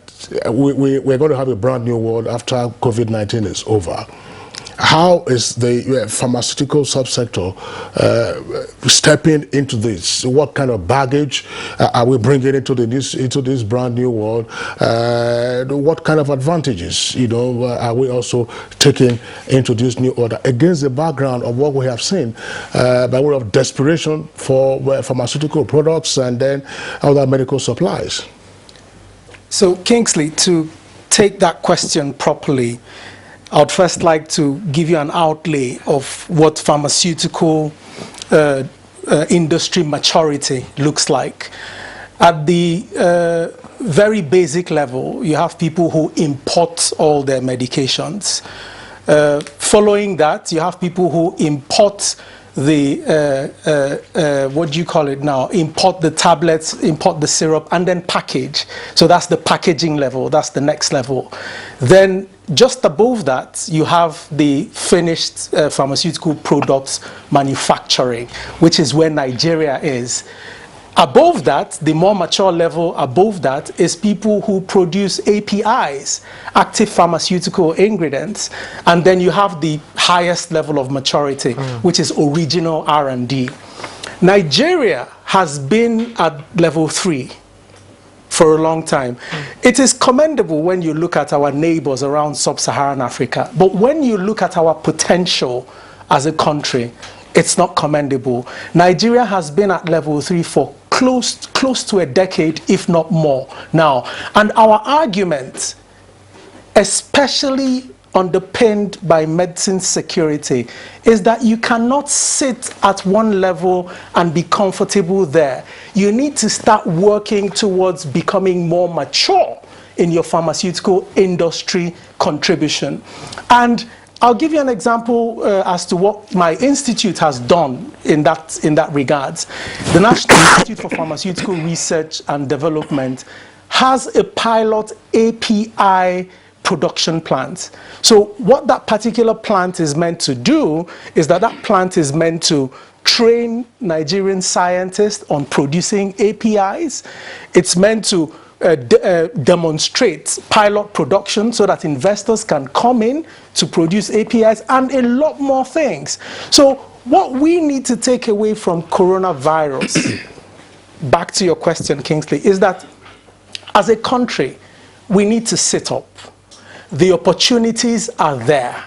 we're going to have a brand new world after COVID-19 is over. How is the pharmaceutical subsector stepping into this? What kind of baggage are we bringing into this brand new world? What kind of advantages, you know, are we also taking into this new order against the background of what we have seen by way of desperation for pharmaceutical products and then other medical supplies? So, Kingsley, to take that question properly, I would first like to give you an outlay of what pharmaceutical industry maturity looks like. At the very basic level, you have people who import all their medications. Following that, you have people who import the, what do you call it now, import the tablets, import the syrup, and then package. So that's the packaging level, that's the next level. Then just above that, you have the finished pharmaceutical products manufacturing, which is where Nigeria is. Above that, the more mature level above that is people who produce APIs, active pharmaceutical ingredients, and then you have the highest level of maturity, which is original R&D. Nigeria has been at level 3 for a long time. It is commendable when you look at our neighbors around sub-Saharan Africa, but when you look at our potential as a country, it's not commendable. Nigeria has been at level 3 for close to a decade, if not more now. And our argument, especially underpinned by medicine security, is that you cannot sit at one level and be comfortable there. You need to start working towards becoming more mature in your pharmaceutical industry contribution. And I'll give you an example as to what my institute has done in that regards. The National Institute for Pharmaceutical Research and Development has a pilot API production plant. So what that particular plant is meant to do is that plant is meant to train Nigerian scientists on producing APIs. It's meant to demonstrate pilot production so that investors can come in to produce APIs and a lot more things. So what we need to take away from coronavirus, back to your question, Kingsley, is that as a country, we need to sit up. The opportunities are there.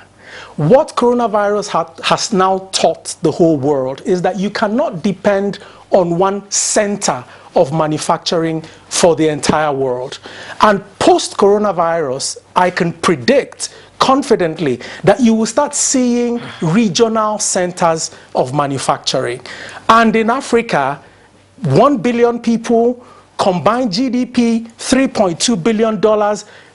What coronavirus has now taught the whole world is that you cannot depend on one center of manufacturing for the entire world. And post-coronavirus, I can predict confidently that you will start seeing regional centers of manufacturing. And in Africa, 1 billion people, combined GDP, $3.2 billion,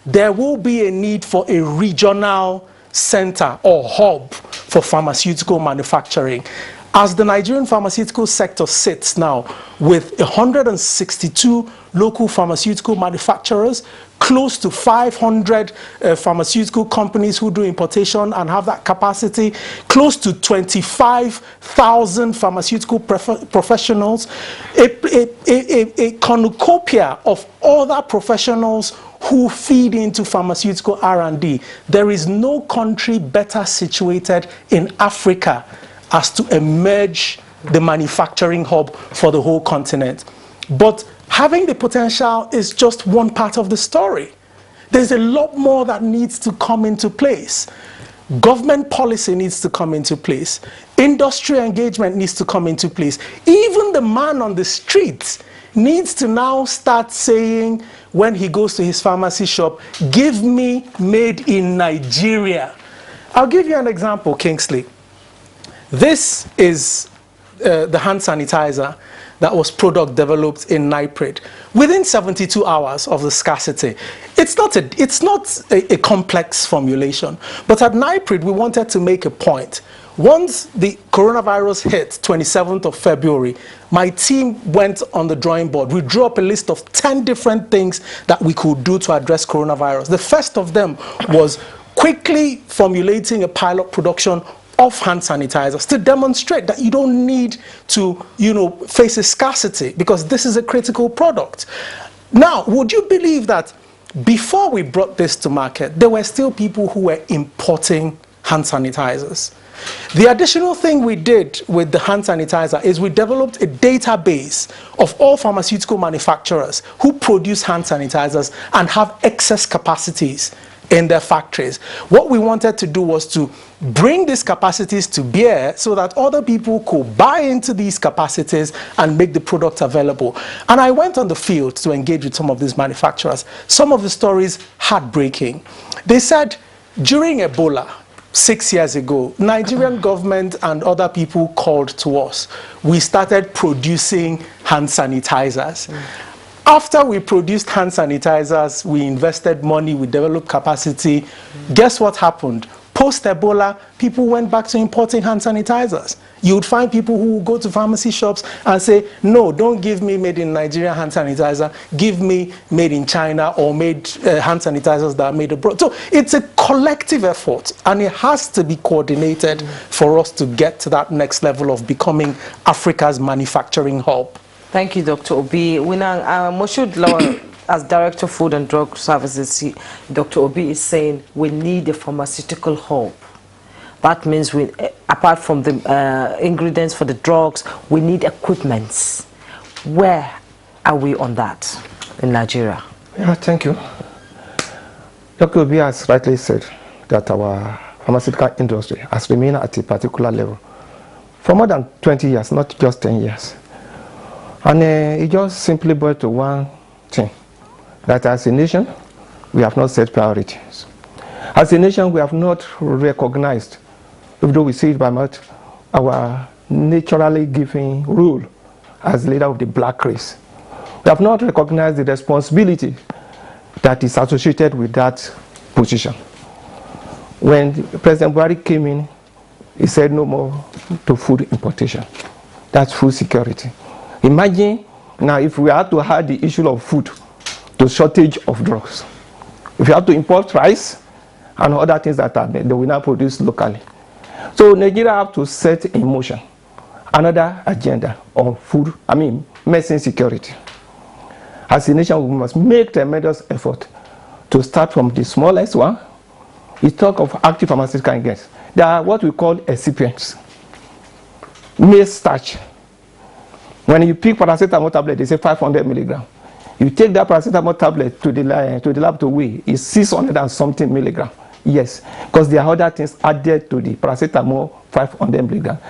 there will be a need for a regional center or hub for pharmaceutical manufacturing. As the Nigerian pharmaceutical sector sits now with 162 local pharmaceutical manufacturers, close to 500 pharmaceutical companies who do importation and have that capacity, close to 25,000 pharmaceutical professionals, a cornucopia of other professionals who feed into pharmaceutical R&D. There is no country better situated in Africa as to emerge the manufacturing hub for the whole continent. But having the potential is just one part of the story. There's a lot more that needs to come into place. Government policy needs to come into place. Industry engagement needs to come into place. Even the man on the street needs to now start saying, when he goes to his pharmacy shop, give me made in Nigeria. I'll give you an example, Kingsley. This is the hand sanitizer that was product developed in NIPRID within 72 hours of the scarcity. It's not a complex formulation, but at NIPRID we wanted to make a point. Once the coronavirus hit 27th of February, my team went on the drawing board. We drew up a list of 10 different things that we could do to address coronavirus. The first of them was quickly formulating a pilot production of hand sanitizers to demonstrate that you don't need to, face a scarcity, because this is a critical product. Now, would you believe that before we brought this to market, there were still people who were importing hand sanitizers? The additional thing we did with the hand sanitizer is we developed a database of all pharmaceutical manufacturers who produce hand sanitizers and have excess capacities in their factories. What we wanted to do was to bring these capacities to bear so that other people could buy into these capacities and make the product available. And I went on the field to engage with some of these manufacturers. Some of the stories heartbreaking. They said during Ebola 6 years ago, Nigerian government and other people called to us. We started producing hand sanitizers. After we produced hand sanitizers, we invested money, we developed capacity. Guess what happened? Post-Ebola, people went back to importing hand sanitizers. You would find people who would go to pharmacy shops and say, no, don't give me made in Nigeria hand sanitizer, give me made in China or made hand sanitizers that are made abroad. So it's a collective effort, and it has to be coordinated for us to get to that next level of becoming Africa's manufacturing hub. Thank you, Dr. Obi. Moshood Lawal, as Director of Food and Drug Services, Dr. Obi is saying we need a pharmaceutical hub. That means we, apart from the ingredients for the drugs, we need equipments. Where are we on that in Nigeria? Yeah, thank you. Dr. Obi has rightly said that our pharmaceutical industry has remained at a particular level for more than 20 years, not just 10 years. And it just simply boils to one thing, that as a nation, we have not set priorities. As a nation, we have not recognized, even though we see it by mouth, our naturally given role as leader of the black race. We have not recognized the responsibility that is associated with that position. When President Buhari came in, he said no more to food importation. That's food security. Imagine now if we had to add the issue of food to shortage of drugs. If you have to import rice and other things that are made, they will not produce locally. So Nigeria have to set in motion another agenda on food, medicine security. As a nation, we must make tremendous effort to start from the smallest one. We talk of active pharmaceutical ingredients. There are what we call excipients. Maize starch. When you pick paracetamol tablet, they say 500 milligrams. You take that paracetamol tablet to the lab to weigh, it's 600 and something milligrams. Yes, because there are other things added to the paracetamol 500 milligrams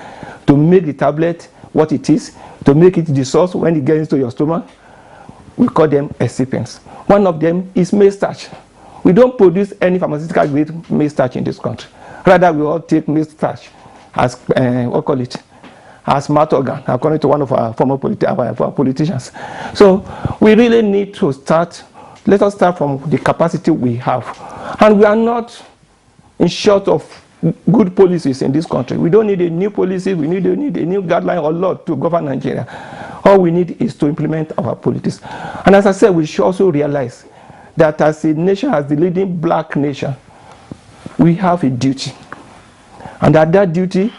to make the tablet what it is, to make it the source when it gets into your stomach. We call them excipients. One of them is maize starch. We don't produce any pharmaceutical grade maize starch in this country. Rather, we all take maize starch as as mouth organ, according to one of our former politicians. So we really need to start. Let us start from the capacity we have, and we are not in short of good policies in this country. We don't need a new policy. We need a new guideline or law to govern Nigeria. All we need is to implement our policies. And as I said, we should also realize that as a nation, as the leading black nation, we have a duty. And that duty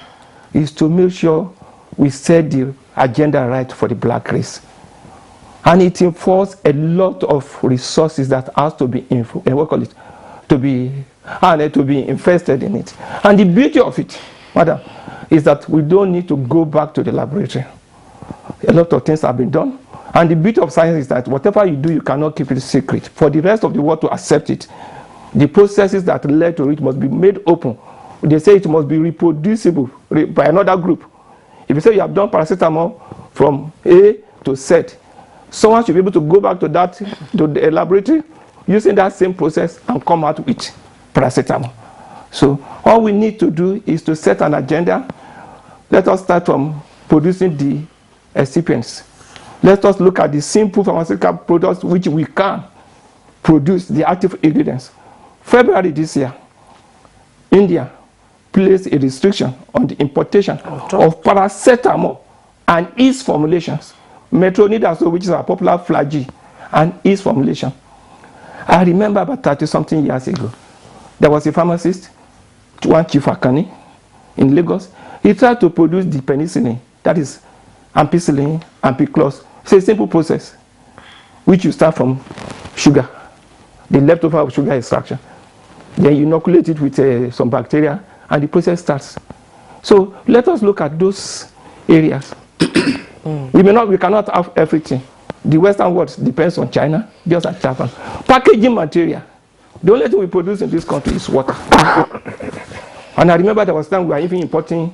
is to make sure we set the agenda right for the black race. And it involves a lot of resources that has to be to be invested in it. And the beauty of it, madam, is that we don't need to go back to the laboratory. A lot of things have been done. And the beauty of science is that whatever you do, you cannot keep it secret. For the rest of the world to accept it, the processes that led to it must be made open. They say it must be reproducible by another group. If you say you have done paracetamol from A to Z, someone should be able to go back to the laboratory using that same process and come out with paracetamol. So all we need to do is to set an agenda. Let us start from producing the excipients. Let us look at the simple pharmaceutical products which we can produce, the active ingredients. February this year, India placed a restriction on the importation of paracetamol and its formulations. Metronidazole, which is a popular flagyl, and its formulation. I remember about 30-something years ago, there was a pharmacist, one Chief Akani, in Lagos. He tried to produce the penicillin, that is ampicillin, ampiclos. It's a simple process, which you start from sugar, the leftover of sugar extraction. Then you inoculate it with some bacteria, and the process starts. So let us look at those areas. We cannot have everything. The Western world depends on China, just like Japan. Packaging material. The only thing we produce in this country is water. And I remember there was a time we were even importing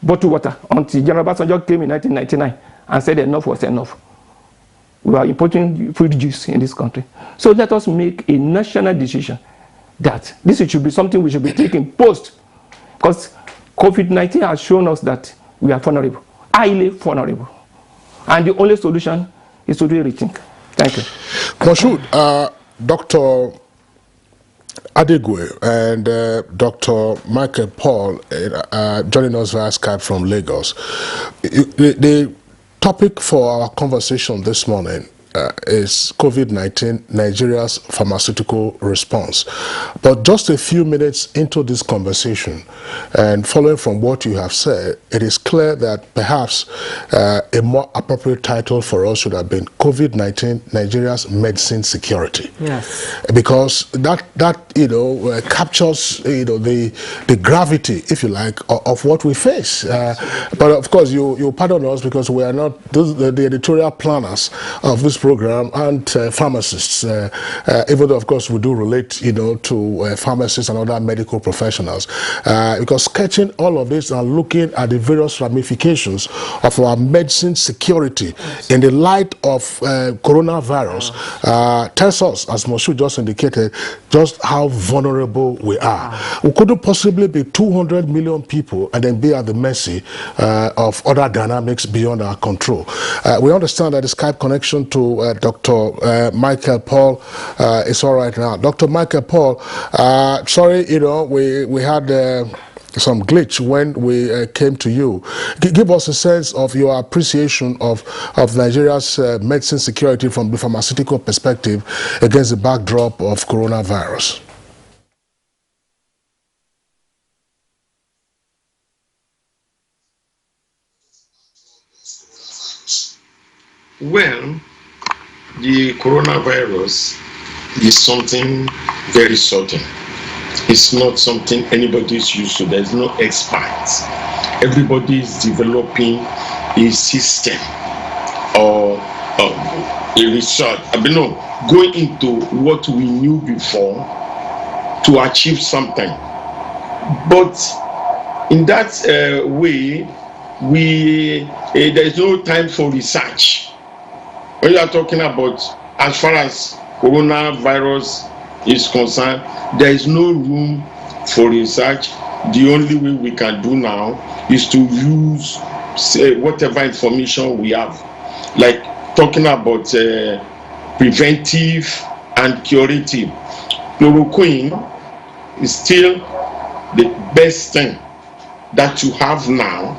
bottled water until General Obasanjo came in 1999 and said enough was enough. We are importing fruit juice in this country. So let us make a national decision that this should be something we should be taking post, because COVID-19 has shown us that we are vulnerable, highly vulnerable. And the only solution is to do a rethink. Thank you. Moshood, Dr. Adegwe and Dr. Michael Paul joining us via Skype from Lagos. The topic for our conversation this morning is COVID-19, Nigeria's pharmaceutical response. But just a few minutes into this conversation, and following from what you have said, it is clear that perhaps a more appropriate title for us should have been COVID-19, Nigeria's medicine security. Yes. Because that captures the gravity, if you like, of what we face. But of course, you pardon us because we are not the editorial planners of this program and pharmacists, even though of course we do relate to pharmacists and other medical professionals, because sketching all of this and looking at the various ramifications of our medicine security in the light of coronavirus tells us, as Moshood just indicated, just how vulnerable we are. We couldn't possibly be 200 million people and then be at the mercy of other dynamics beyond our control. We understand that the Skype connection to Dr. Michael Paul is all right now. Dr. Michael Paul, sorry, we had some glitch when we came to you. Give us a sense of your appreciation of Nigeria's medicine security from the pharmaceutical perspective against the backdrop of coronavirus. Well, the coronavirus is something very certain. It's not something anybody is used to. There's no experts. Everybody is developing a system or a research. Going into what we knew before to achieve something. But in that way, there is no time for research. When you are talking about, as far as coronavirus is concerned, there is no room for research. The only way we can do now is to use whatever information we have, like talking about preventive and curative. Chloroquine is still the best thing that you have now.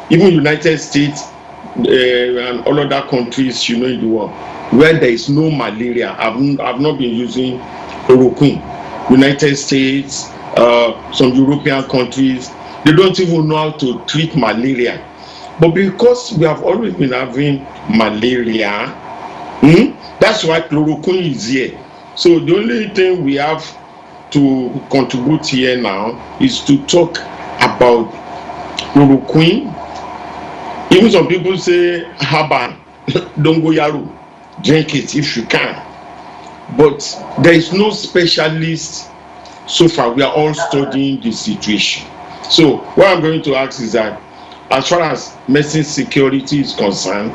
Even United States and all other countries, in the world, where there is no malaria, I've not been using chloroquine. United States, some European countries, they don't even know how to treat malaria. But because we have always been having malaria, that's why chloroquine is here. So the only thing we have to contribute here now is to talk about chloroquine. Even some people say herbal, don't go yaro, drink it if you can. But there is no specialist so far. We are all studying the situation. So what I'm going to ask is that, as far as medicine security is concerned,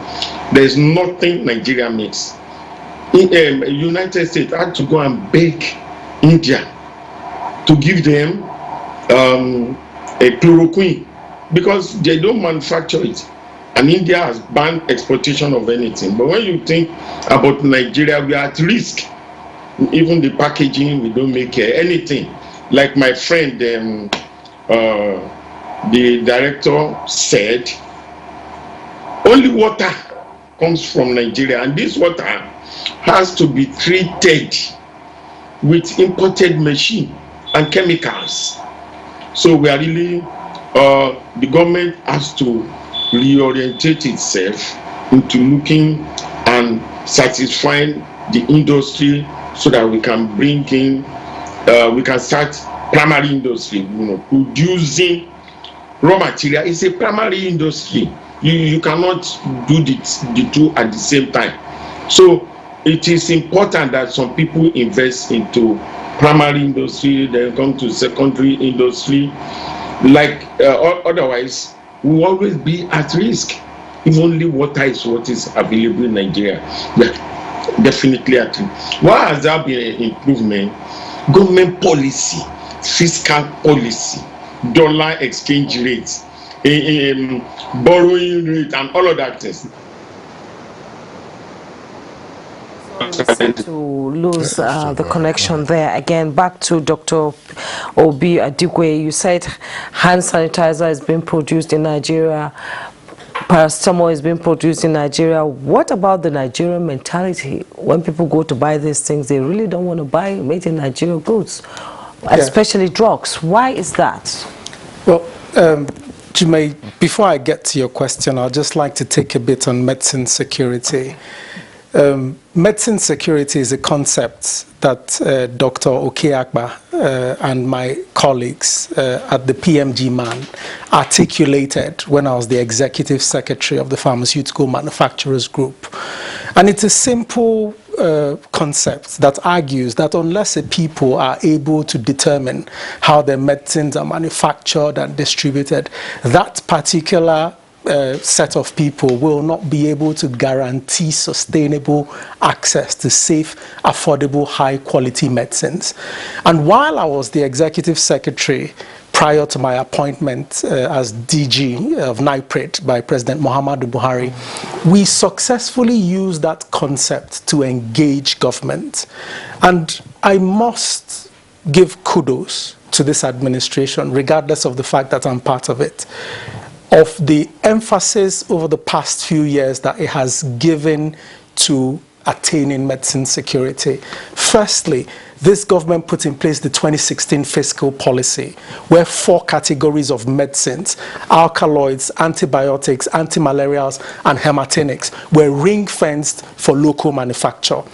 there is nothing Nigeria makes. United States had to go and beg India to give them a chloroquine because they don't manufacture it. And India has banned exportation of anything. But when you think about Nigeria, we are at risk. Even the packaging, we don't make anything. Like my friend, the director said, only water comes from Nigeria. And this water has to be treated with imported machine and chemicals. So we are really, the government has to reorientate itself into looking and satisfying the industry so that we can bring in, we can start primary industry, producing raw material. It's a primary industry. You cannot do the two at the same time. So it is important that some people invest into primary industry, then come to secondary industry. Like otherwise, we will always be at risk. If only water is what is available in Nigeria, yeah, definitely at risk. Why has there been an improvement? Government policy, fiscal policy, dollar exchange rates, borrowing rate, and all of that things. To lose the connection there. Again, back to Dr. Obi Adigwe. You said hand sanitizer is being produced in Nigeria, paracetamol is being produced in Nigeria. What about the Nigerian mentality? When people go to buy these things, they really don't want to buy made in Nigeria goods, especially drugs. Why is that? Well, Jumay, before I get to your question, I'd just like to take a bit on medicine security. Medicine security is a concept that Dr. Okeakpa and my colleagues at the PMG-MAN articulated when I was the executive secretary of the Pharmaceutical Manufacturers Group. And it's a simple concept that argues that unless a people are able to determine how their medicines are manufactured and distributed, that particular set of people will not be able to guarantee sustainable access to safe, affordable, high-quality medicines. And while I was the executive secretary prior to my appointment as DG of NIPRID by President Muhammadu Buhari, we successfully used that concept to engage government. And I must give kudos to this administration, regardless of the fact that I'm part of it, of the emphasis over the past few years that it has given to attaining medicine security. Firstly, this government put in place the 2016 fiscal policy, where 4 categories of medicines, alkaloids, antibiotics, antimalarials, and hematinics, were ring-fenced for local manufacture.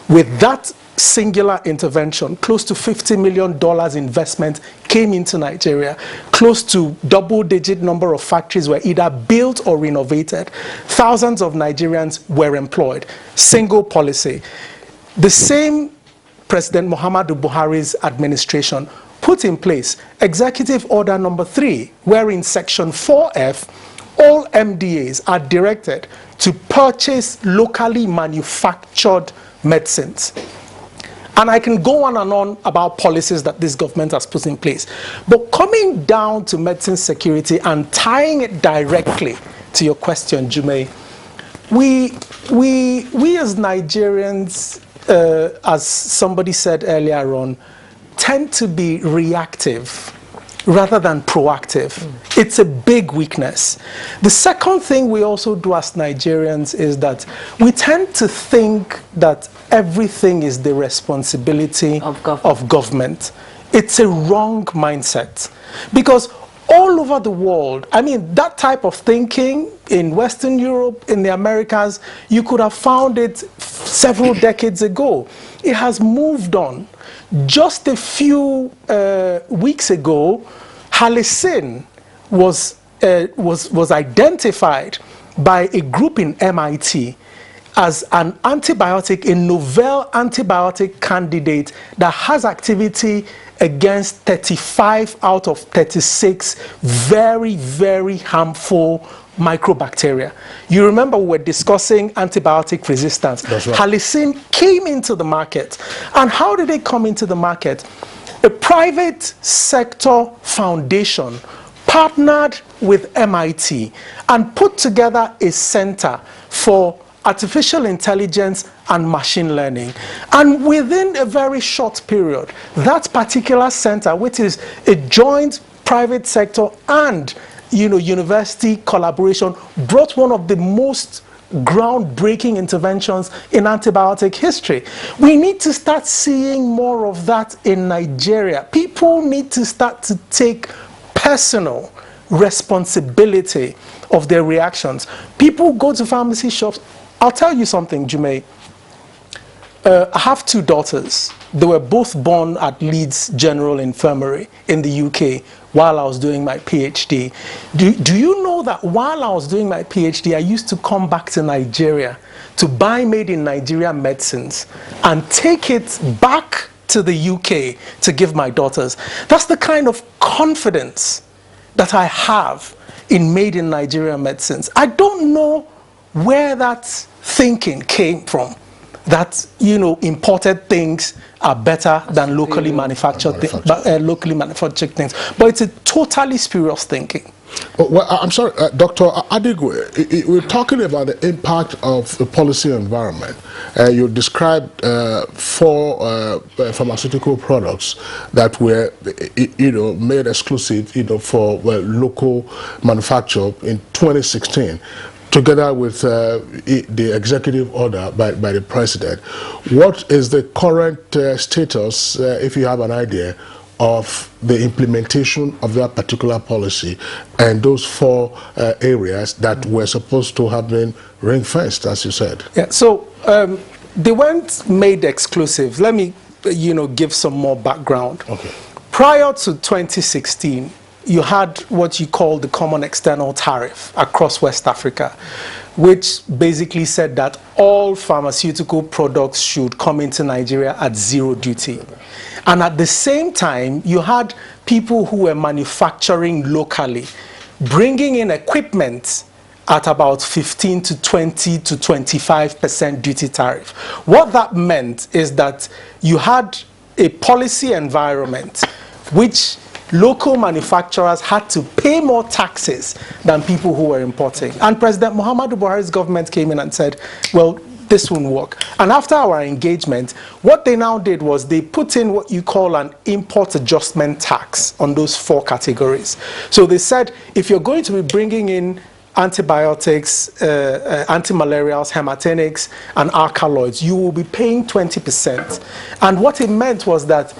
With that singular intervention, close to $50 million investment came into Nigeria. Close to double-digit number of factories were either built or renovated. Thousands of Nigerians were employed. Single policy. The same President Muhammadu Buhari's administration put in place Executive Order number 3, wherein Section 4F MDAs are directed to purchase locally manufactured medicines. And I can go on and on about policies that this government has put in place. But coming down to medicine security and tying it directly to your question, Jume, we as Nigerians, as somebody said earlier on, tend to be reactive rather than proactive. It's a big weakness. The second thing we also do as Nigerians is that we tend to think that everything is the responsibility of government. It's a wrong mindset. Because all over the world, I mean, that type of thinking in Western Europe, in the Americas, you could have found it several decades ago. It has moved on. Just a few weeks ago, halicin was identified by a group in MIT as an antibiotic, a novel antibiotic candidate that has activity against 35 out of 36 very, very harmful microbacteria. You remember we were discussing antibiotic resistance. That's right. Halicin came into the market. And how did it come into the market? A private sector foundation partnered with MIT and put together a center for artificial intelligence and machine learning. And within a very short period, that particular center, which is a joint private sector and university collaboration, brought one of the most groundbreaking interventions in antibiotic history. We need to start seeing more of that in Nigeria. People need to start to take personal responsibility of their reactions. People go to pharmacy shops. I'll tell you something, Jume. I have two daughters. They were both born at Leeds General Infirmary in the UK while I was doing my PhD. Do you know that while I was doing my PhD, I used to come back to Nigeria to buy made in Nigeria medicines and take it back to the UK to give my daughters? That's the kind of confidence that I have in made in Nigeria medicines. I don't know where that thinking came from, that imported things are better than locally manufactured things, but it's a totally spurious thinking. Well, I'm sorry, Dr. Adigwe, we're talking about the impact of the policy environment. You described 4 pharmaceutical products that were, made exclusive, for local manufacture in 2016. Together with the executive order by the president. What is the current status, if you have an idea, of the implementation of that particular policy and those 4 areas that were supposed to have been ring-fenced, as you said? Yeah, so they weren't made exclusive. Let me, give some more background. Okay. Prior to 2016, you had what you call the common external tariff across West Africa, which basically said that all pharmaceutical products should come into Nigeria at 0 duty. And at the same time, you had people who were manufacturing locally, bringing in equipment at about 15 to 20 to 25% duty tariff. What that meant is that you had a policy environment which local manufacturers had to pay more taxes than people who were importing. And President Muhammadu Buhari's government came in and said, well, this won't work. And after our engagement, what they now did was they put in what you call an import adjustment tax on those 4 categories. So they said, if you're going to be bringing in antibiotics, antimalarials, hematinics, and alkaloids, you will be paying 20%. And what it meant was that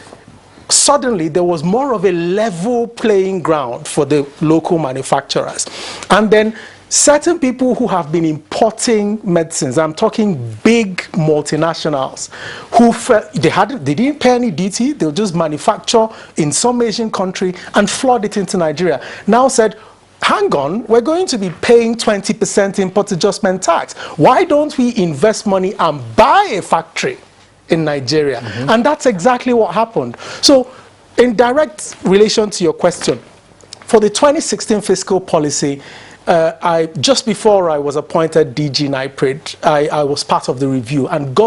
suddenly there was more of a level playing ground for the local manufacturers. And then certain people who have been importing medicines, I'm talking big multinationals, who they didn't pay any duty, they'll just manufacture in some Asian country and flood it into Nigeria, now said, hang on, we're going to be paying 20% import adjustment tax. Why don't we invest money and buy a factory in Nigeria? And that's exactly what happened. So in direct relation to your question, for the 2016 fiscal policy, just before I was appointed DG NIPRID, I was part of the review, and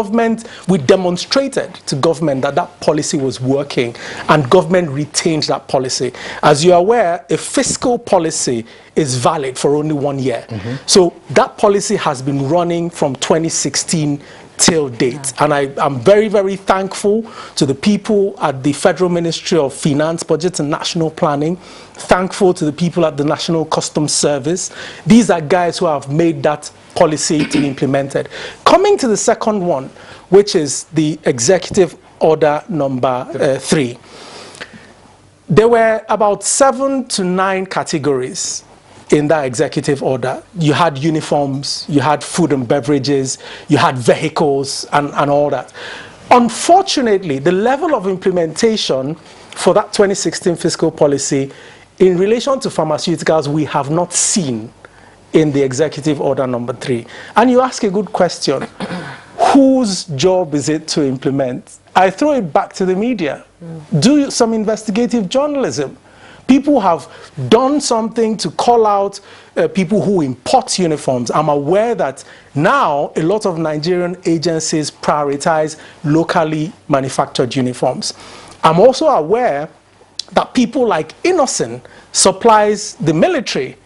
we demonstrated to government that policy was working, and government retained that policy. As you're aware, a fiscal policy is valid for only 1 year. So that policy has been running from 2016 till date. And I'm very, very thankful to the people at the Federal Ministry of Finance, Budget and National Planning, thankful to the people at the National Customs Service. These are guys who have made that policy to be implemented. Coming to the second one, which is the Executive Order number 3. There were about 7 to 9 categories in that executive order. You had uniforms, you had food and beverages, you had vehicles, and all that. Unfortunately, the level of implementation for that 2016 fiscal policy in relation to pharmaceuticals, we have not seen in the executive order number 3. And you ask a good question. Whose job is it to implement? I throw it back to the media. Do some investigative journalism. People have done something to call out people who import uniforms. I'm aware that now a lot of Nigerian agencies prioritize locally manufactured uniforms. I'm also aware that people like Innocent supplies the military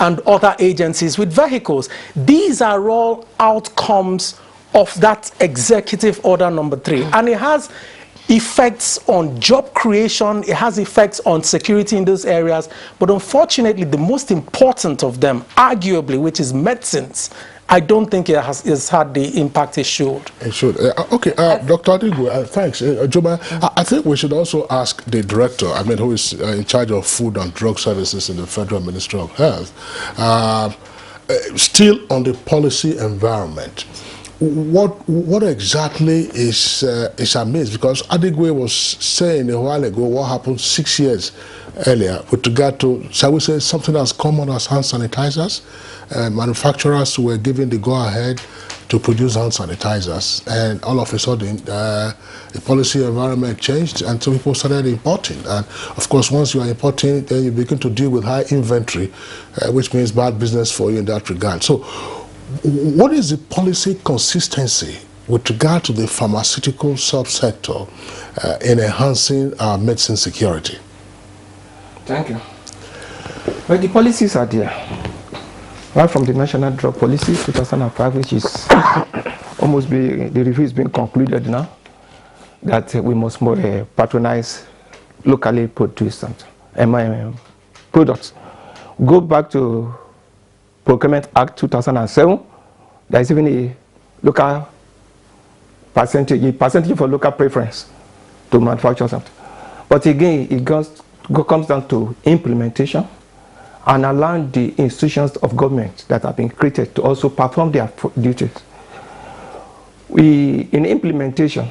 and other agencies with vehicles. These are all outcomes of that executive order number 3. And it has effects on job creation, it has effects on security in those areas, but unfortunately the most important of them, arguably, which is medicines, I don't think it has had the impact it should. It should. Okay, Dr. Adigwe, thanks. Juma, I think we should also ask the director, who is in charge of food and drug services in the Federal Ministry of Health, still on the policy environment. What exactly is amiss? Because Adigwe was saying a while ago what happened 6 years earlier with regard to, shall we say, something as common as hand sanitizers. Manufacturers were given the go-ahead to produce hand sanitizers, and all of a sudden the policy environment changed and so people started importing. And of course, once you are importing, then you begin to deal with high inventory, which means bad business for you in that regard. So what is the policy consistency with regard to the pharmaceutical subsector in enhancing our medicine security? Thank you. Well, the policies are there. Right from the National Drug Policy 2005, which is the review is being concluded now, that we must more patronize locally produced products. Go back to Procurement Act 2007, there is even a local percentage for local preference to manufacture something. But again, it comes down to implementation and allowing the institutions of government that have been created to also perform their duties. In implementation,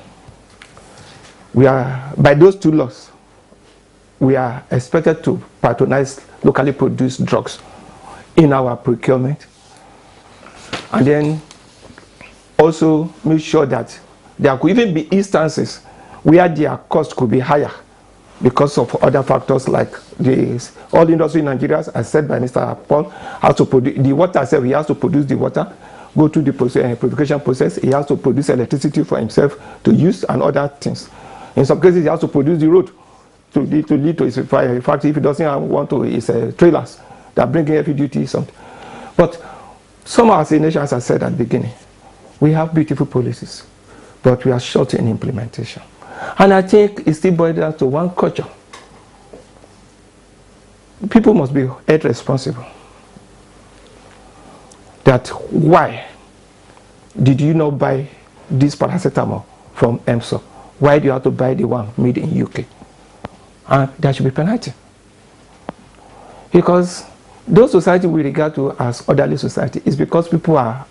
we are, by those 2 laws, we are expected to patronize locally produced drugs in our procurement, and then also make sure that there could even be instances where their cost could be higher because of other factors like all industry in Nigeria, as said by Mr. Paul, has to produce the water itself. He has to produce the water, go through the purification process. He has to produce electricity for himself to use and other things. In some cases, he has to produce the road to lead to his factory. If he doesn't want to, his trailers that bring in heavy duty something. But some of our nations, as I said at the beginning, we have beautiful policies, but we are short in implementation. And I think it still boils down to one culture. People must be held responsible. That why did you not buy this paracetamol from EMSO? Why do you have to buy the one made in UK? And there should be penalty. Because those society we regard to as orderly society is because people are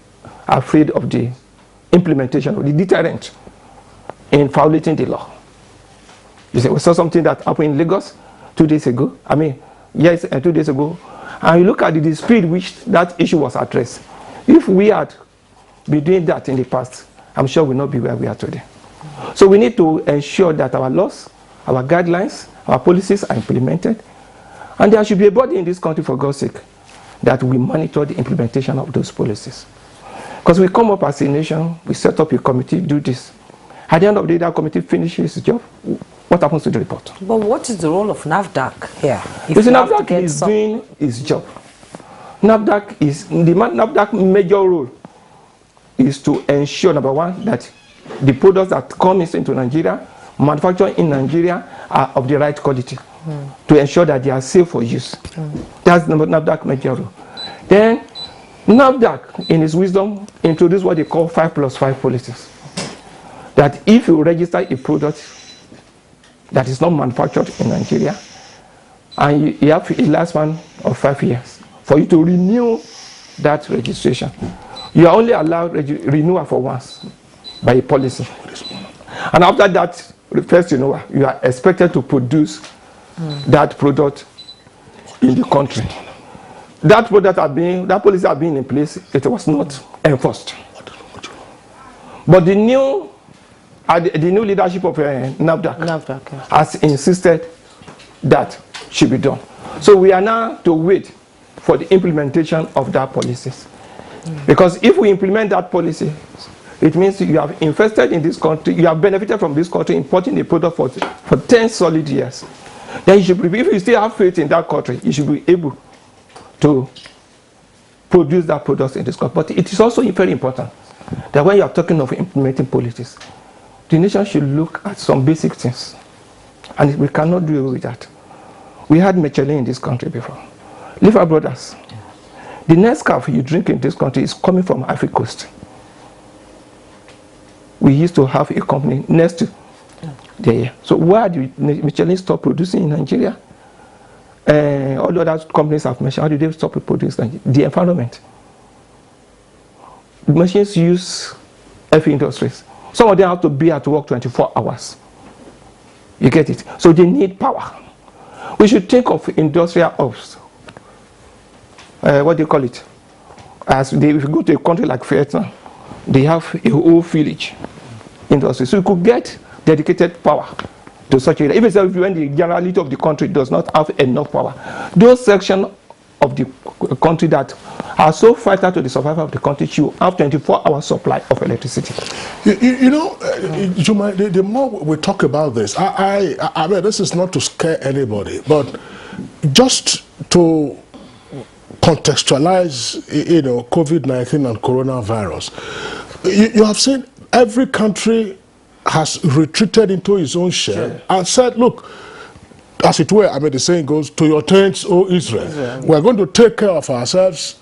afraid of the implementation of the deterrent in violating the law. You say, we saw something that happened in Lagos 2 days ago. 2 days ago. And you look at the speed which that issue was addressed. If we had been doing that in the past, I'm sure we'll not be where we are today. So we need to ensure that our laws, our guidelines, our policies are implemented. And there should be a body in this country, for God's sake, that we monitor the implementation of those policies. Because we come up as a nation, we set up a committee, do this. At the end of the day, that committee finishes its job. What happens to the report? But what is the role of NAFDAC here? Because NAFDAC is doing its job. NAFDAC major role is to ensure, number one, that the products that come into Nigeria, manufactured in Nigeria, are of the right quality. To ensure that they are safe for use. That's the NAFDAC major role. Then NAFDAC, in its wisdom, introduced what they call 5+5 policies. That if you register a product that is not manufactured in Nigeria, and you have a lifespan of 5 years, for you to renew that registration, you are only allowed renewal for once by a policy. And after that first renewal, you are expected to produce that product in the country. That policy had been in place, it was not enforced. But the new leadership of NAFDAC has insisted that should be done. So we are now to wait for the implementation of that policies. Because if we implement that policy, it means you have invested in this country, you have benefited from this country importing a product for 10 solid years. Then you should be, if you still have faith in that country, you should be able to produce that product in this country. But it is also very important that when you are talking of implementing policies, the nation should look at some basic things. And we cannot do away with that. We had Michelin in this country before. Liver Brothers. The next Nescafe you drink in this country is coming from Ivory Coast. We used to have a company next to there. So why did Michelin stop producing in Nigeria? All the other companies I've mentioned, how did they stop producing? The environment. The machines use heavy industries. Some of them have to be at work 24 hours. You get it? So they need power. We should think of industrial hubs. What do you call it? If you go to a country like Vietnam, they have a whole village industry. So you could get dedicated power to such area. Even when the generality of the country does not have enough power, those sections of the country that are so vital to the survival of the country should have 24-hour supply of electricity. You know, Juma, the more we talk about this, I mean, this is not to scare anybody, but just to contextualize, you know, COVID-19 and coronavirus. You have seen every country has retreated into its own shell and said, look, as it were, I mean, the saying goes, to your tents, O Israel. We're going to take care of ourselves.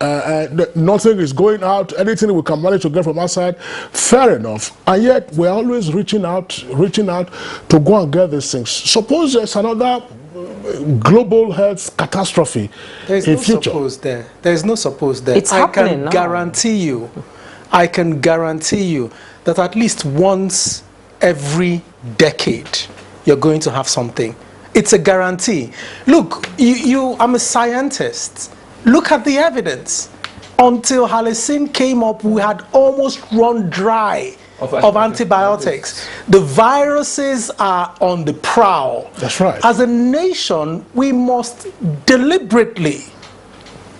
Nothing is going out. Anything we can manage to get from outside, fair enough. And yet, we're always reaching out to go and get these things. Suppose there's another global health catastrophe in future. There's no suppose there. It's happening now. I can guarantee you that at least once every decade, you're going to have something. It's a guarantee. Look, I'm a scientist. Look at the evidence. Until Halicin came up, we had almost run dry of antibiotics. The viruses are on the prowl. That's right. As a nation, we must deliberately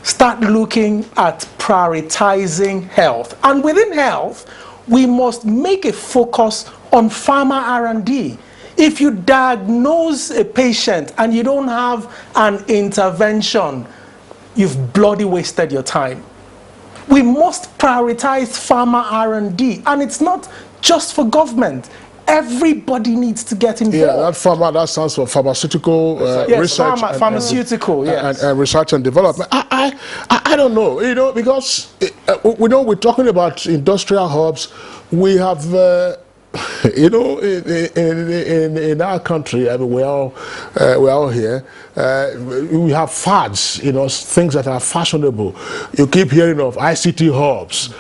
start looking at prioritizing health. And within health, we must make a focus on pharma R&D. If you diagnose a patient and you don't have an intervention, you've bloody wasted your time. We must prioritize pharma R&D, and it's not just for government. Everybody needs to get involved. Yeah, that pharma, that stands for pharmaceutical research. Pharmaceutical, yes. And research and development. I don't know, you know, because we know we're talking about industrial hubs. We have, you know, in our country, I mean, we're all here. We have fads, you know, things that are fashionable. You keep hearing of ICT hubs,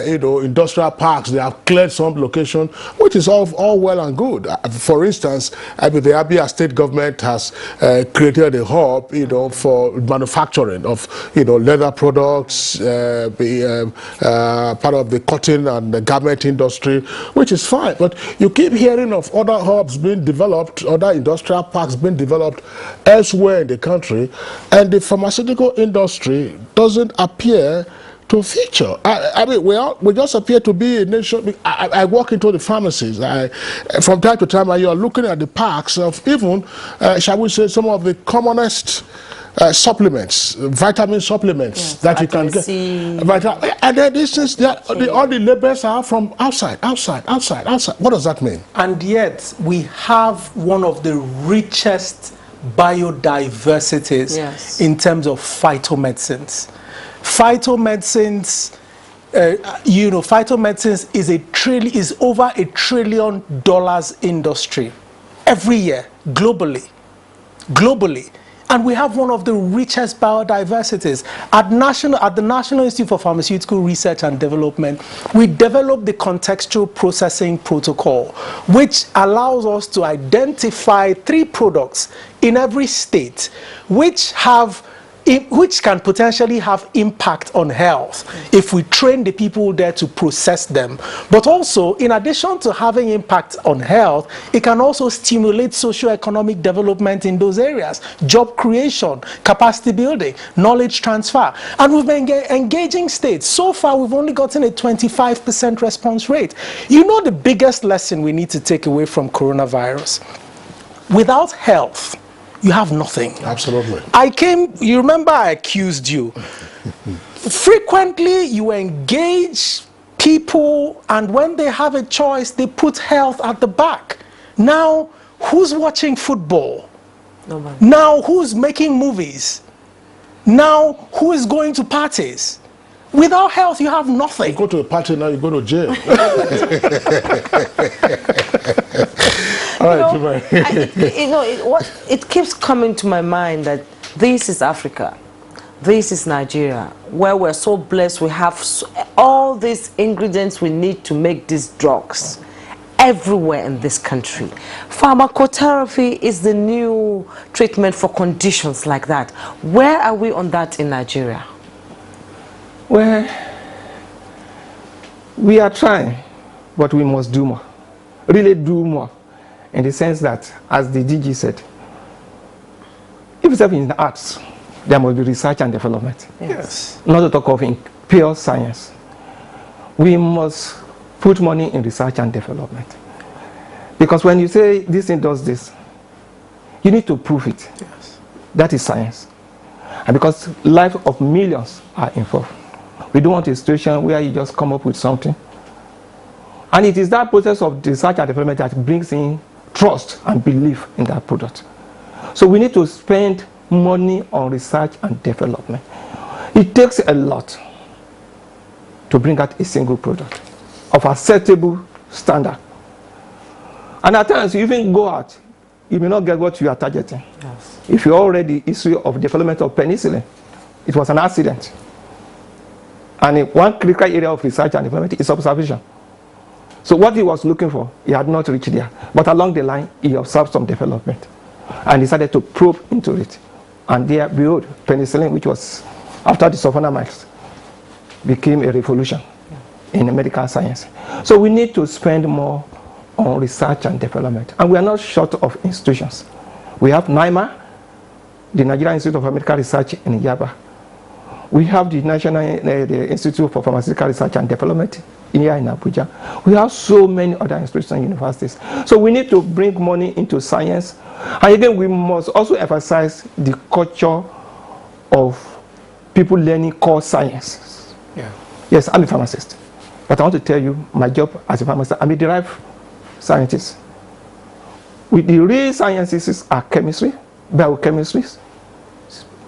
you know, industrial parks. They have cleared some location, which is all well and good. For instance, I mean, the Abuja state government has created a hub, you know, for manufacturing of, you know, leather products, part of the cotton and the garment industry, which is fine. But you keep hearing of other hubs being developed, other industrial parks being developed elsewhere in the country, and the pharmaceutical industry doesn't appear to feature. I mean, we just appear to be a nation. I walk into the pharmacies. From time to time, you are looking at the packs of even, shall we say, some of the commonest supplements, vitamin supplements that you can get. And then these things, all the labels are from outside. What does that mean? And yet, we have one of the richest biodiversities in terms of phytomedicines. Phytomedicines, phytomedicines is over $1 trillion industry every year globally, and we have one of the richest biodiversities. At the National Institute for Pharmaceutical Research and Development, we developed the contextual processing protocol, which allows us to identify 3 products in every state which can potentially have impact on health if we train the people there to process them. But also, in addition to having impact on health, it can also stimulate socio-economic development in those areas, job creation, capacity building, knowledge transfer. And we've been engaging states. So far, we've only gotten a 25% response rate. You know the biggest lesson we need to take away from coronavirus? Without health, you have nothing. Absolutely. You remember I accused you. Frequently, you engage people, and when they have a choice, they put health at the back. Now, who's watching football? Nobody. Now, who's making movies? Now, who is going to parties? Without health, you have nothing. You go to a party now, you go to jail. It keeps coming to my mind that this is Africa, this is Nigeria, where we're so blessed. We have all these ingredients we need to make these drugs everywhere in this country. Pharmacotherapy is the new treatment for conditions like that. Where are we on that in Nigeria? Well, we are trying, but we must do more. Really do more. In the sense that, as the DG said, if it's in the arts, there must be research and development. Yes. Not to talk of in pure science. We must put money in research and development. Because when you say this thing does this, you need to prove it. Yes. That is science. And because lives of millions are involved. We don't want a situation where you just come up with something. And it is that process of research and development that brings in trust and belief in that product. So we need to spend money on research and development. It takes a lot to bring out a single product of acceptable standard. And at times, you even go out, you may not get what you are targeting. Yes. If you already issue of development of penicillin, it was an accident. And one critical area of research and development is observation. So what he was looking for, he had not reached there. But along the line, he observed some development and decided to probe into it. And there, behold, penicillin, which was after the sulfonamides, became a revolution in medical science. So we need to spend more on research and development. And we are not short of institutions. We have NIMA, the Nigerian Institute of Medical Research in Yaba. We have the the Institute for Pharmaceutical Research and Development here in Abuja. We have so many other institutions and universities. So we need to bring money into science. And again, we must also emphasize the culture of people learning core science. Yeah. Yes, I'm a pharmacist. But I want to tell you, my job as a pharmacist, I'm a derived scientist. With the real sciences are chemistry, biochemistry,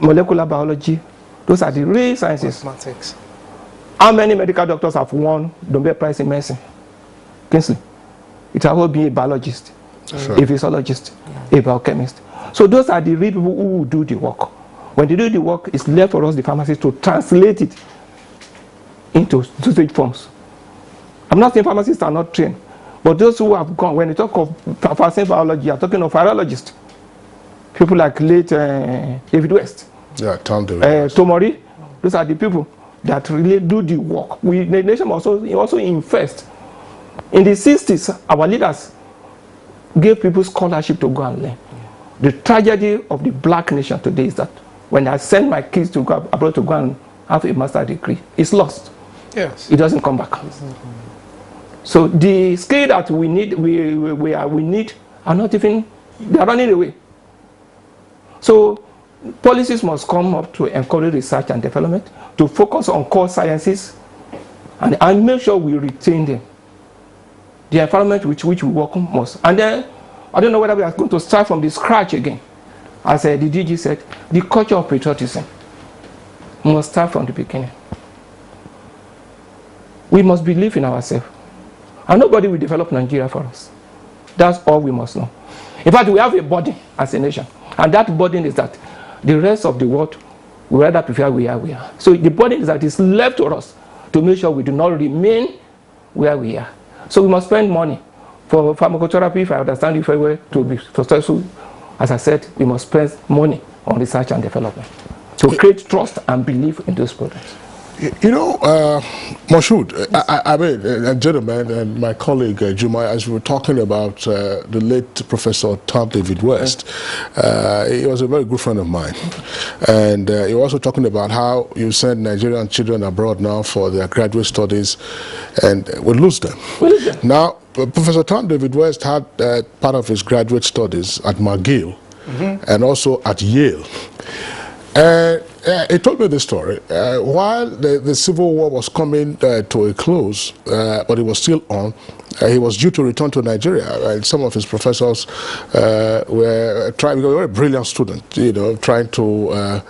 molecular biology. Those are the real sciences. Mathematics. How many medical doctors have won the Nobel Prize in medicine? Kingsley. It has all been a biologist, a physiologist, a biochemist. So those are the real people who do the work. When they do the work, it's left for us, the pharmacists, to translate it into dosage forms. I'm not saying pharmacists are not trained, but those who have gone, when you talk of vaccine biology, you're talking of virologists. People like late David West. Yeah, Tomori. Those are the people that really do the work. The nation must also invest In the 60s, our leaders gave people scholarship to go and learn. The tragedy of the black nation today is that when I send my kids to go abroad to go and have a master's degree, it's lost. Yes. It doesn't come back. So the skill that we need, we need are not even, they are running away. So policies must come up to encourage research and development, to focus on core sciences, and make sure we retain them. The environment which we work must. And then, I don't know whether we are going to start from the scratch again. As the DG said, the culture of patriotism must start from the beginning. We must believe in ourselves. And nobody will develop Nigeria for us. That's all we must know. In fact, we have a burden as a nation. And that burden is that the rest of the world will rather prefer where we are. So the burden is that it's left to us to make sure we do not remain where we are. So we must spend money. For pharmacotherapy, if I understand it very well, to be successful, as I said, we must spend money on research and development to create trust and belief in those products. You know, Moshood, I mean, gentlemen, and my colleague Juma, as we were talking about the late Professor Tom David West, he was a very good friend of mine. And he was also talking about how you send Nigerian children abroad now for their graduate studies, and we lose them. Now, Professor Tom David West had part of his graduate studies at McGill and also at Yale. He told me the story. While the Civil War was coming to a close, but it was still on, he was due to return to Nigeria, and some of his professors were trying, because they were a brilliant student, you know, trying to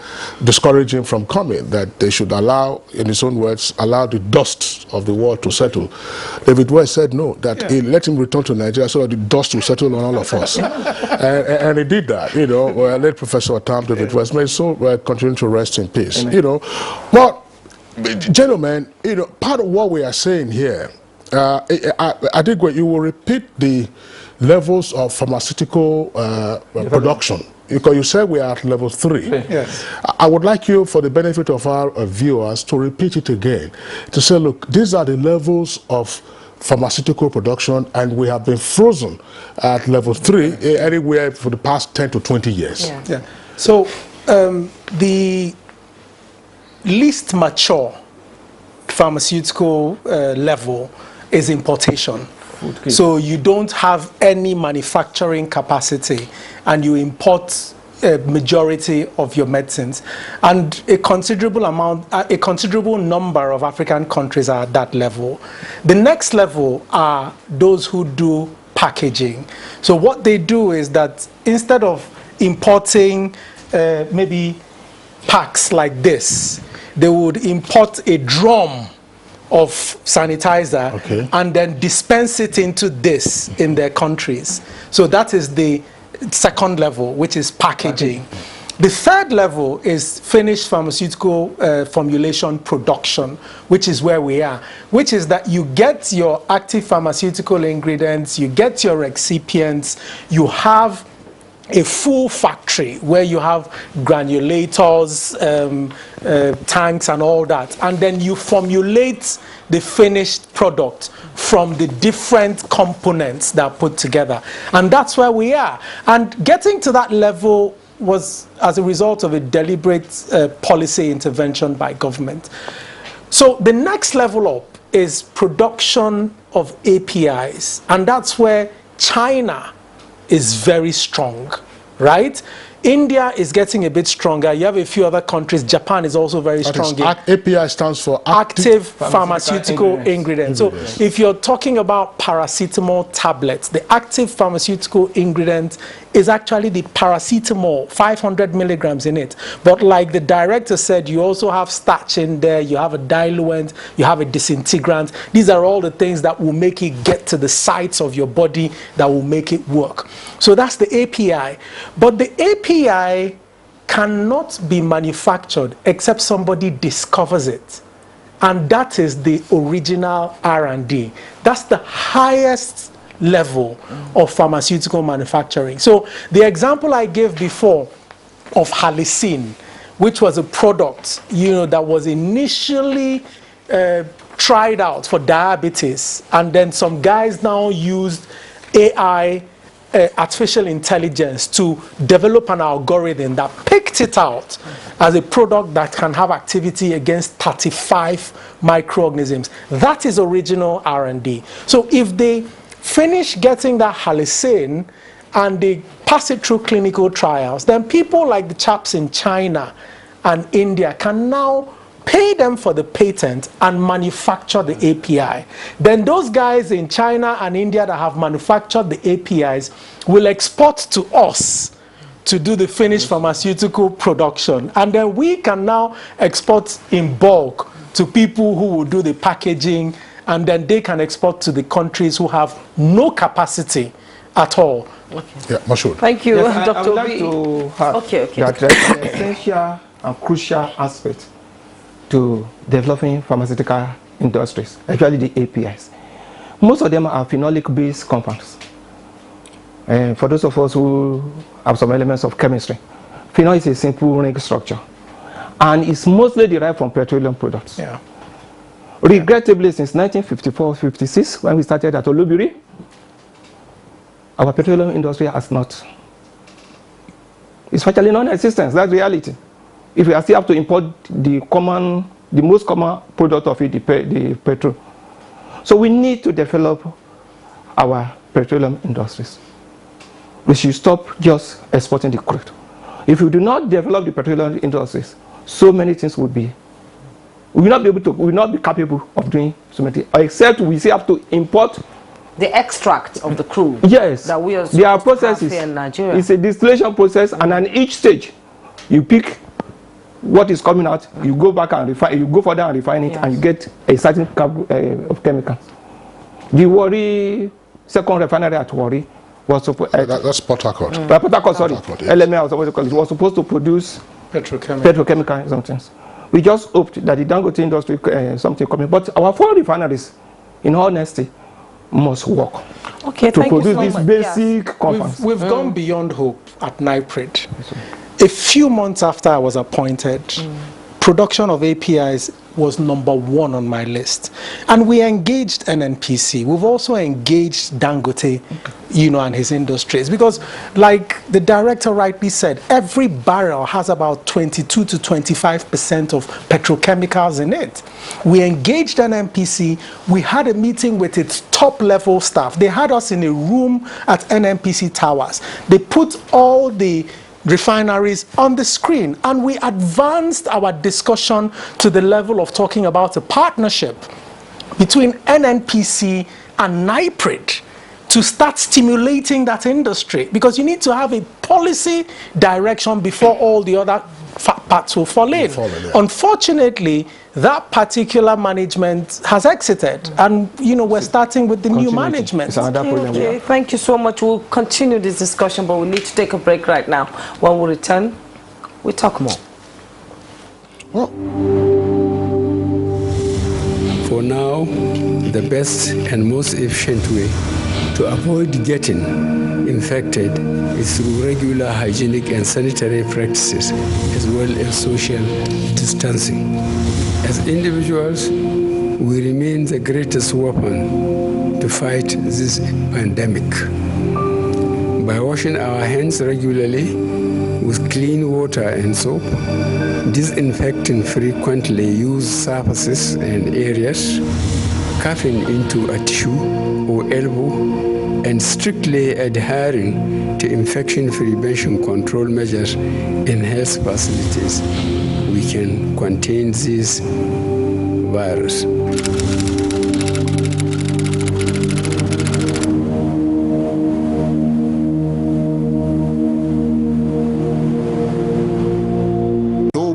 discourage him from coming, that they should allow, in his own words, allow the dust of the war to settle. David West said no, that he let him return to Nigeria so that the dust will settle on all of us. and he did that, you know. Late Professor Tom David West, may so continue to rest in peace, you know. But, gentlemen, you know, part of what we are saying here, I think you will repeat the levels of pharmaceutical production, because you said we are at level 3. Yes. I would like you, for the benefit of our viewers, to repeat it again, to say, look, these are the levels of pharmaceutical production, and we have been frozen at level 3 anywhere for the past 10 to 20 years. Yeah. So the least mature pharmaceutical level is importation. So you don't have any manufacturing capacity, and you import a majority of your medicines, and a considerable number of African countries are at that level. The next level are those who do packaging. So what they do is that instead of importing maybe packs like this, they would import a drum of sanitizer and then dispense it into this in their countries. So that is the second level, which is packaging. The third level is finished pharmaceutical formulation production, which is where we are, which is that you get your active pharmaceutical ingredients, you get your excipients, you have a full factory where you have granulators, tanks and all that, and then you formulate the finished product from the different components that are put together. And that's where we are. And getting to that level was as a result of a deliberate policy intervention by government. So the next level up is production of APIs, and that's where China is very strong, right? India is getting a bit stronger. You have a few other countries. Japan is also very strong. API stands for active pharmaceutical ingredients. So if you're talking about paracetamol tablets, the active pharmaceutical ingredient is actually the paracetamol, 500 milligrams in it. But like the director said, you also have starch in there, you have a diluent, you have a disintegrant. These are all the things that will make it get to the sites of your body that will make it work. So that's the API. But the API cannot be manufactured except somebody discovers it. And that is the original R&D. That's the highest level of pharmaceutical manufacturing. So the example I gave before of halicin, which was a product, you know, that was initially tried out for diabetes, and then some guys now used AI, artificial intelligence, to develop an algorithm that picked it out as a product that can have activity against 35 microorganisms. That is original R&D. So if they finish getting that halicine and they pass it through clinical trials, then people like the chaps in China and India can now pay them for the patent and manufacture the API. Then those guys in China and India that have manufactured the APIs will export to us to do the finished pharmaceutical production. And then we can now export in bulk to people who will do the packaging, and then they can export to the countries who have no capacity at all. Okay. Yeah, Mashood. Thank you, Yes, Dr. I would like to have that there's an essential and crucial aspect to developing pharmaceutical industries, actually the APIs. Most of them are phenolic-based compounds. And for those of us who have some elements of chemistry, phenol is a simple ring structure, and it's mostly derived from petroleum products. Yeah. Regrettably, since 1954-56, when we started at Olubiri, our petroleum industry has not. It's virtually non-existent. That's reality. If we still have to import the most common product of it, the petrol. So we need to develop our petroleum industries. We should stop just exporting the crude. If we do not develop the petroleum industries, so many things would be. We will not be capable of doing so many things, except we still have to import the extract of the crude. Yes, that we are there are processes. Here in Nigeria. It's a distillation process, and on each stage, you pick what is coming out, you go back and refine, you go further and refine it, and you get a certain of chemicals. The Warri second refinery at Warri was supposed. That's Port Harcourt. Port Harcourt, sorry. Yes. LMA was supposed to produce petrochemical something. We just hoped that the Dangote industry something coming, but our four refineries, in all honesty, must work to produce these basic compounds. We've gone beyond hope at NIPRID. A few months after I was appointed, production of APIs was #1 on my list. And we engaged NNPC. We've also engaged Dangote, and his industries. Because like the director rightly said, every barrel has about 22 to 25% of petrochemicals in it. We engaged NNPC. We had a meeting with its top level staff. They had us in a room at NNPC Towers. They put all the refineries on the screen, and we advanced our discussion to the level of talking about a partnership between NNPC and NIPRID to start stimulating that industry, because you need to have a policy direction before all the other parts will fall in. Unfortunately, that particular management has exited, and we're starting with the new management. It's another problem. Okay, thank you so much. We'll continue this discussion, but we need to take a break right now. When we return, we talk more. For now, the best and most efficient way to avoid getting infected is through regular hygienic and sanitary practices, as well as social distancing. As individuals, we remain the greatest weapon to fight this pandemic. By washing our hands regularly with clean water and soap, disinfecting frequently used surfaces and areas, coughing into a tissue or elbow, and strictly adhering to infection prevention control measures in health facilities, we can contain this virus.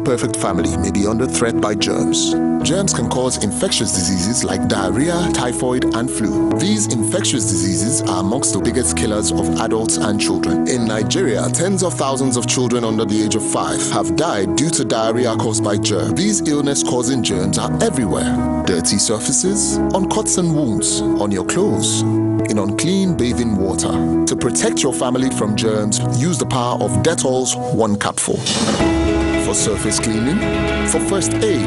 Perfect family may be under threat by germs. Germs can cause infectious diseases like diarrhea, typhoid, and flu. These infectious diseases are amongst the biggest killers of adults and children. In Nigeria, tens of thousands of children under the age of 5 have died due to diarrhea caused by germs. These illness-causing germs are everywhere. Dirty surfaces, on cuts and wounds, on your clothes, in unclean bathing water. To protect your family from germs, use the power of Dettol's 1 capful. for surface cleaning, for first aid,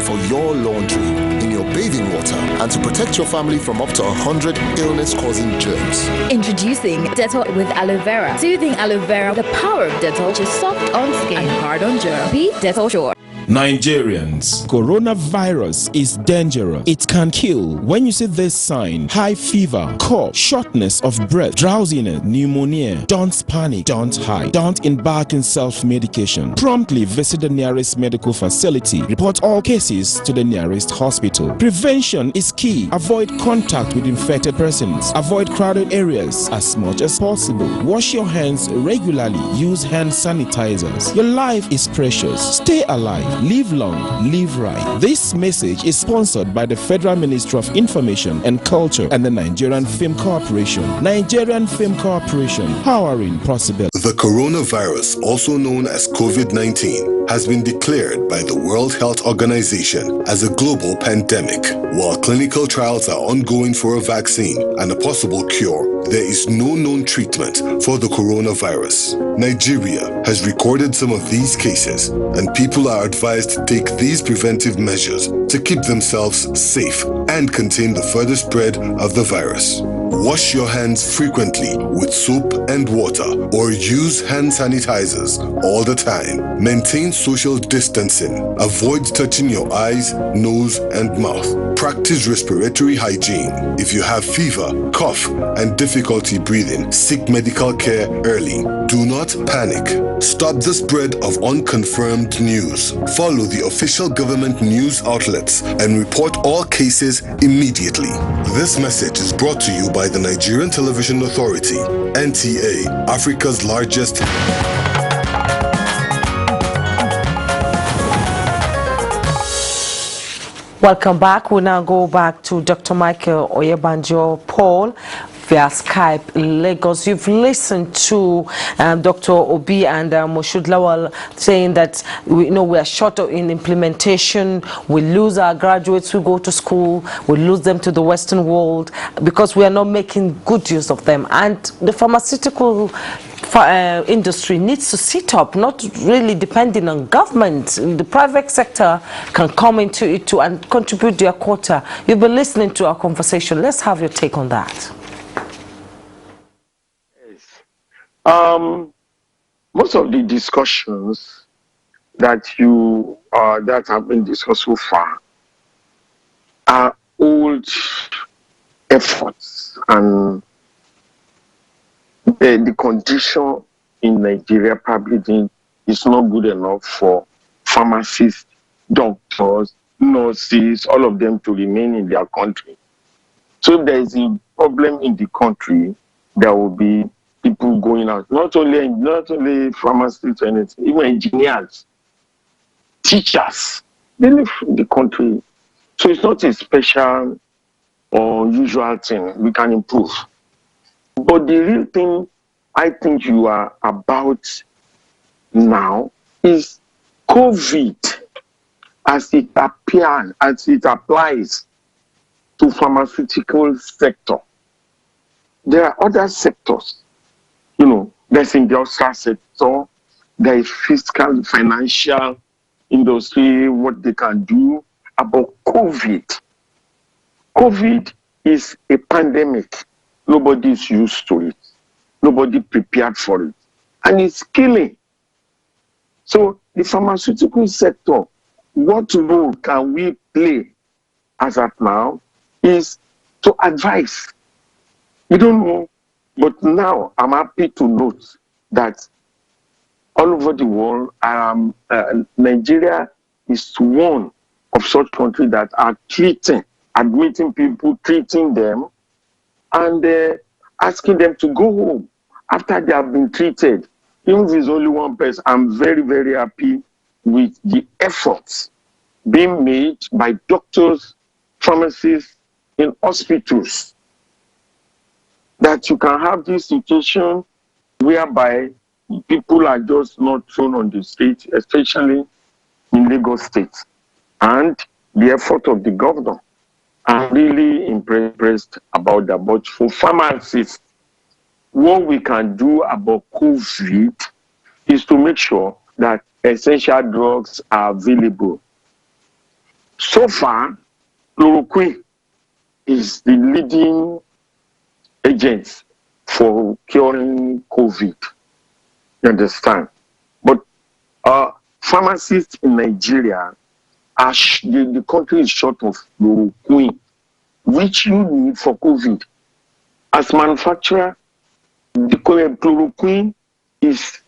for your laundry, in your bathing water, and to protect your family from up to 100 illness-causing germs. Introducing Dettol with aloe vera. Soothing aloe vera, the power of Dettol, just soft on skin and hard on germ. Be Dettol Sure. Nigerians, coronavirus is dangerous. It can kill. When you see this sign, high fever, cough, shortness of breath, drowsiness, pneumonia, don't panic, don't hide, don't embark in self-medication. Promptly visit the nearest medical facility. Report all cases to the nearest hospital. Prevention is key. Avoid contact with infected persons. Avoid crowded areas as much as possible. Wash your hands regularly. Use hand sanitizers. Your life is precious. Stay alive. Live long, live right. This message is sponsored by the Federal Ministry of Information and Culture and the Nigerian Film Corporation. Nigerian Film Corporation, powering possibility. The coronavirus, also known as COVID-19, has been declared by the World Health Organization as a global pandemic. While clinical trials are ongoing for a vaccine and a possible cure, there is no known treatment for the coronavirus. Nigeria has recorded some of these cases, and people are advised to take these preventive measures to keep themselves safe and contain the further spread of the virus. Wash your hands frequently with soap and water or use hand sanitizers all the time. Maintain social distancing. Avoid touching your eyes, nose, and mouth. Practice respiratory hygiene. If you have fever, cough, and difficulty breathing, seek medical care early. Do not panic. Stop the spread of unconfirmed news. Follow the official government news outlets and report all cases immediately. This message is brought to you by the Nigerian Television Authority, NTA, Africa's largest. Welcome back. We now go back to Dr. Michael Oyebanjo Paul via Skype, Lagos. You've listened to Dr. Obi and Moshood Lawal saying that we are short in implementation. We lose our graduates who go to school. We lose them to the Western world because we are not making good use of them. And the pharmaceutical industry needs to sit up, not really depending on government. The private sector can come into it too and contribute their quota. You've been listening to our conversation. Let's have your take on that. Most of the discussions that that have been discussed so far are old efforts, and the condition in Nigeria probably is not good enough for pharmacists, doctors, nurses, all of them to remain in their country. So if there is a problem in the country, there will be people going out, not only pharmacists or anything, even engineers, teachers, they leave the country. So it's not a special or usual thing. We can improve. But the real thing I think you are about now is COVID as it appears, as it applies to pharmaceutical sector. There are other sectors. There's industrial sector, there is fiscal, financial industry, what they can do about COVID. COVID is a pandemic. Nobody is used to it. Nobody prepared for it. And it's killing. So the pharmaceutical sector, what role can we play as of now is to advise. We don't know. But now I'm happy to note that all over the world, Nigeria is one of such countries that are admitting people, treating them, and asking them to go home after they have been treated. Even if it's only one person, I'm very, very happy with the efforts being made by doctors, pharmacists in hospitals, that you can have this situation whereby people are just not thrown on the street, especially in Lagos State. And the effort of the governor, I'm really impressed about that. But for pharmacists, what we can do about COVID is to make sure that essential drugs are available. So far, chloroquine is the leading agent for curing COVID. You understand? But pharmacists in Nigeria are the country is short of chloroquine, which you need for COVID. As manufacturer, the chloroquine is,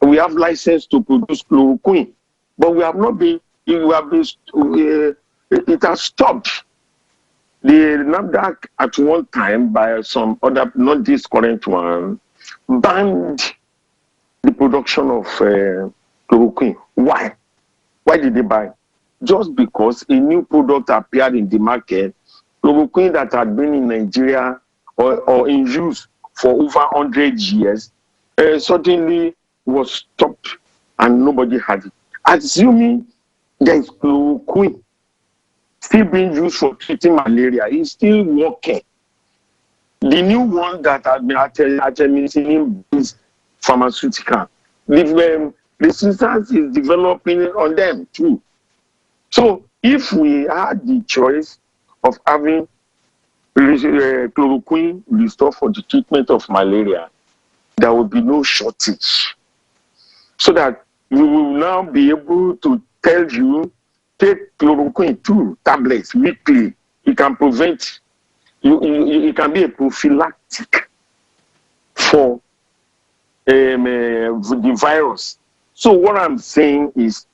we have license to produce chloroquine, but we have not been, it has stopped. The NAFDAC at one time, by some other, not this current one, banned the production of chloroquine. Why? Why did they ban? Just because a new product appeared in the market, chloroquine that had been in Nigeria or in use for over 100 years, suddenly was stopped and nobody had it. Assuming there is chloroquine still being used for treating malaria, it's still working. The new one that has been artemisinin is pharmaceutical. The resistance is developing on them too. So if we had the choice of having chloroquine restored for the treatment of malaria, there will be no shortage. So that we will now be able to tell you, take chloroquine 2 tablets weekly. It can prevent, it can be a prophylactic for the virus. So what I'm saying is,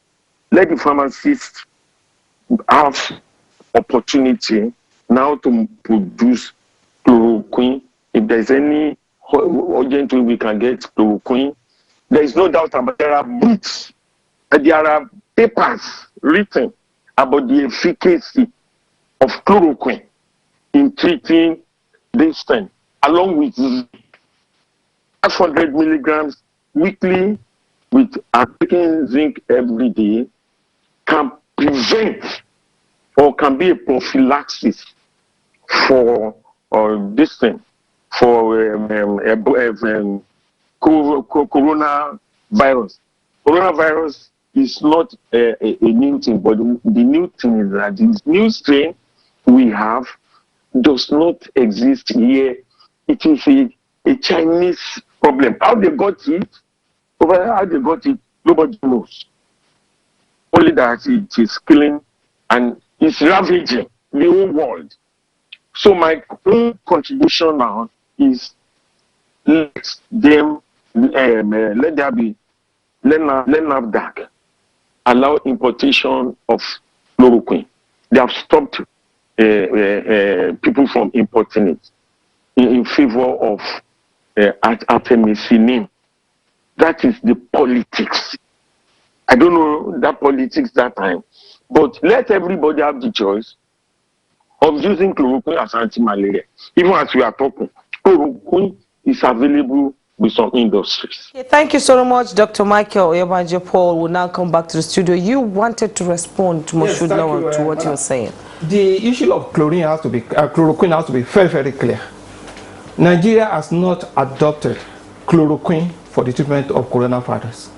let the pharmacists have opportunity now to produce chloroquine. If there's any urgent way we can get chloroquine, there is no doubt about it. There are books, there are papers written about the efficacy of chloroquine in treating this thing, along with 500 milligrams weekly with taking zinc every day can prevent or can be a prophylaxis for this thing, for coronavirus. Coronavirus is not a new thing, but the new thing is that this new strain we have does not exist here. It is a Chinese problem. How they got it, nobody knows. Only that it is killing and it's ravaging the whole world. So my own contribution now is let NAFDAC allow importation of chloroquine. They have stopped people from importing it in favor of artemisinin. That is the politics. I don't know that politics that time, but let everybody have the choice of using chloroquine as anti-malaria. Even as we are talking, chloroquine is available with some industries. Okay, thank you so much, Dr. Michael Oyebanje Paul. Will now come back to the studio. You wanted to respond to Moshood Lawan to what you were saying. The issue of chloroquine has to be very, very clear. Nigeria has not adopted chloroquine for the treatment of coronavirus.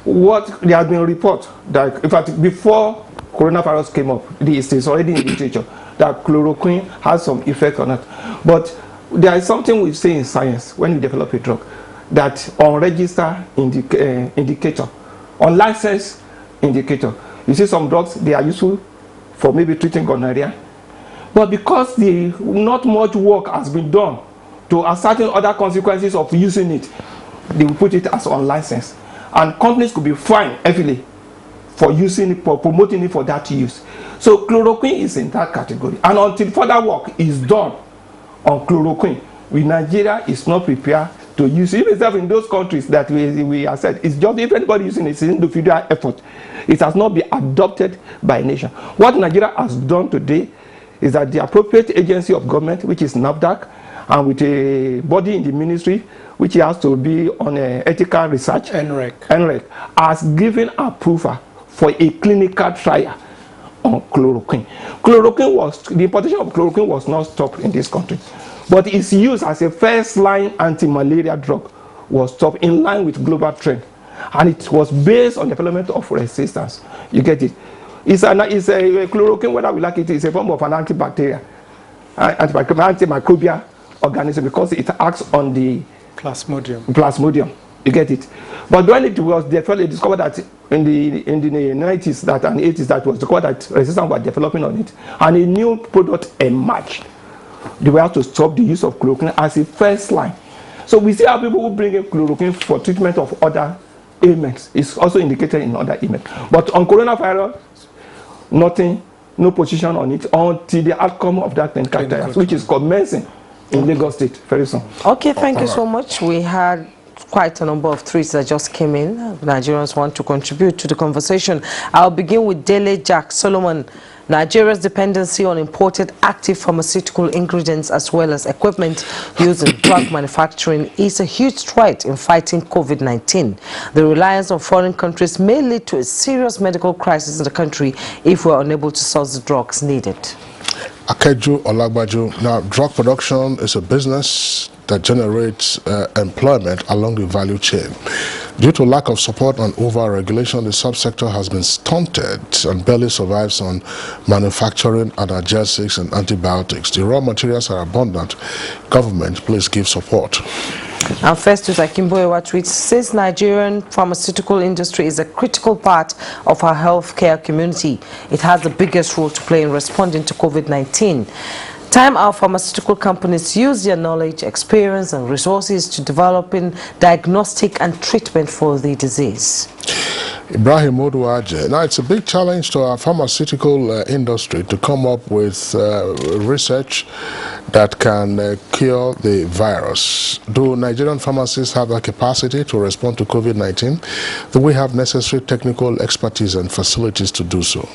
What there has been a report that, in fact, before coronavirus came up, it is already in literature that chloroquine has some effect on it. But there is something we say in science when you develop a drug, that unregistered indicator, unlicensed indicator. You see some drugs, they are useful for maybe treating gonorrhea, but because not much work has been done to ascertain other consequences of using it, they will put it as unlicensed. And companies could be fined heavily for using it, for promoting it for that use. So chloroquine is in that category. And until further work is done on chloroquine, Nigeria is not prepared to use it. Even in those countries that we have said, it's just if anybody using it, it's an individual effort. It has not been adopted by a nation. What Nigeria has done today is that the appropriate agency of government, which is NAFDAC, and with a body in the ministry, which has to be on ethical research, NREC, has given approval for a clinical trial on chloroquine. The importation of chloroquine was not stopped in this country, but its use as a first-line anti-malaria drug was stopped in line with global trend. and it was based on development of resistance. You get it? It's a chloroquine, whether we like it, is a form of an antibacterial, antimicrobial organism because it acts on the plasmodium. You get it? But when it was discovered that in the 90s that and 80s that was discovered that resistance was developing on it, and a new product emerged. They were to stop the use of chloroquine as a first line. So we see how people who bring in chloroquine for treatment of other ailments. It's also indicated in other ailments. But on coronavirus, nothing, no position on it until the outcome of that clinical trials, which is commencing in Lagos State very soon. Okay, thank you so much. We had quite a number of tweets that just came in. Nigerians want to contribute to the conversation. I'll begin with Dele Jack Solomon. Nigeria's dependency on imported active pharmaceutical ingredients as well as equipment used in drug manufacturing is a huge threat in fighting COVID-19. The reliance on foreign countries may lead to a serious medical crisis in the country if we are unable to source the drugs needed. Akeju Olagbaju. Now, drug production is a business that generates employment along the value chain. Due to lack of support and over-regulation, the subsector has been stunted and barely survives on manufacturing analgesics and antibiotics. The raw materials are abundant. Government, please give support. And first with Akimboyewa tweets, since Nigerian pharmaceutical industry is a critical part of our healthcare community, it has the biggest role to play in responding to COVID-19. Time our pharmaceutical companies use their knowledge, experience and resources to developing diagnostic and treatment for the disease. Ibrahim Oduaje. Now, it's a big challenge to our pharmaceutical industry to come up with research that can cure the virus. Do Nigerian pharmacists have the capacity to respond to COVID-19? Do we have necessary technical expertise and facilities to do so?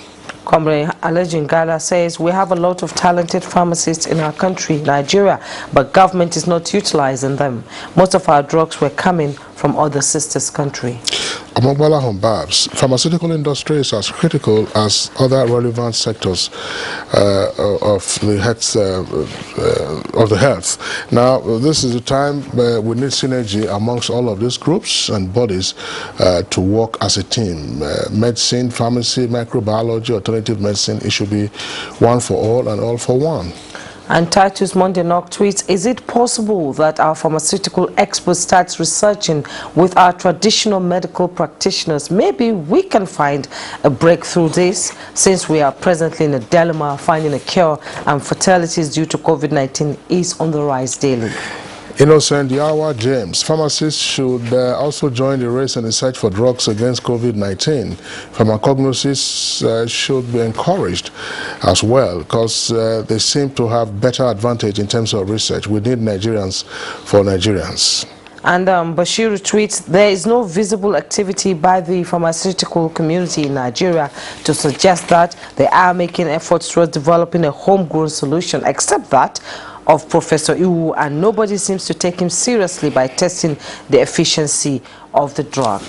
Comrade Alejin Gala says we have a lot of talented pharmacists in our country, Nigeria, but government is not utilizing them. Most of our drugs were coming from other sisters' country. Amogbala Hombabs, pharmaceutical industry is as critical as other relevant sectors of the health. Now, this is the time where we need synergy amongst all of these groups and bodies to work as a team. Medicine, pharmacy, microbiology, alternative medicine, it should be one for all and all for one. And Titus Mondenok tweets, is it possible that our pharmaceutical experts start researching with our traditional medical practitioners? Maybe we can find a breakthrough this, since we are presently in a dilemma finding a cure and fatalities due to COVID-19 is on the rise daily. Innocent Yawa James, pharmacists should also join the race in the search for drugs against COVID-19. Pharmacognosis should be encouraged as well, because they seem to have better advantage in terms of research. We need Nigerians for Nigerians. And Bashir tweets, there is no visible activity by the pharmaceutical community in Nigeria to suggest that they are making efforts towards developing a homegrown solution, except that of Professor Iwu, and nobody seems to take him seriously by testing the efficiency of the drug.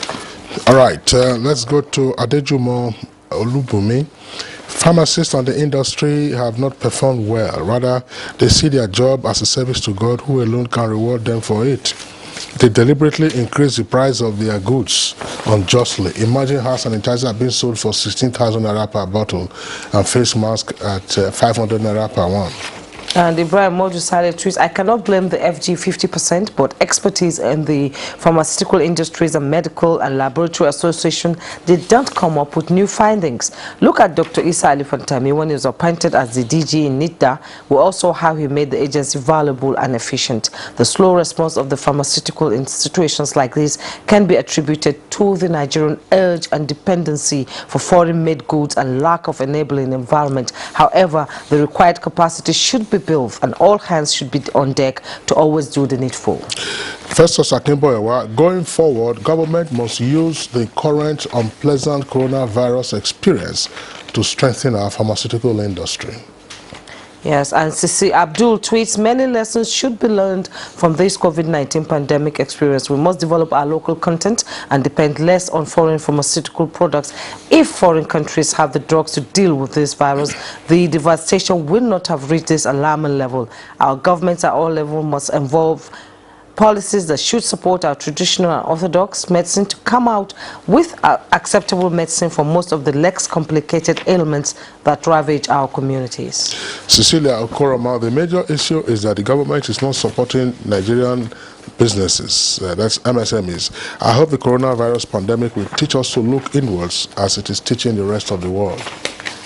All right, let's go to Adejumo Olubumi. Pharmacists and the industry have not performed well. Rather, they see their job as a service to God, who alone can reward them for it. They deliberately increase the price of their goods unjustly. Imagine hand sanitizer being sold for 16,000 naira per bottle and face mask at 500 naira per one. And Ibrahim Modu Saleh tweets, I cannot blame the FG 50%, but expertise in the pharmaceutical industries and medical and laboratory association, they don't come up with new findings. Look at Dr. Isa Ali Fantami when he was appointed as the DG in NIDA. We also how he made the agency valuable and efficient. The slow response of the pharmaceutical in situations like this can be attributed to the Nigerian urge and dependency for foreign-made goods and lack of enabling environment. However, the required capacity should be built and all hands should be on deck to always do the needful. Festus Akimboyewa, going forward, government must use the current unpleasant coronavirus experience to strengthen our pharmaceutical industry. Yes, and Sisi Abdul tweets, many lessons should be learned from this COVID-19 pandemic experience. We must develop our local content and depend less on foreign pharmaceutical products. If foreign countries have the drugs to deal with this virus, the devastation will not have reached this alarming level. Our governments at all levels must involve policies that should support our traditional and orthodox medicine to come out with acceptable medicine for most of the less complicated ailments that ravage our communities. Cecilia Okoroma, the major issue is that the government is not supporting Nigerian businesses, that's MSMEs. I hope the coronavirus pandemic will teach us to look inwards as it is teaching the rest of the world.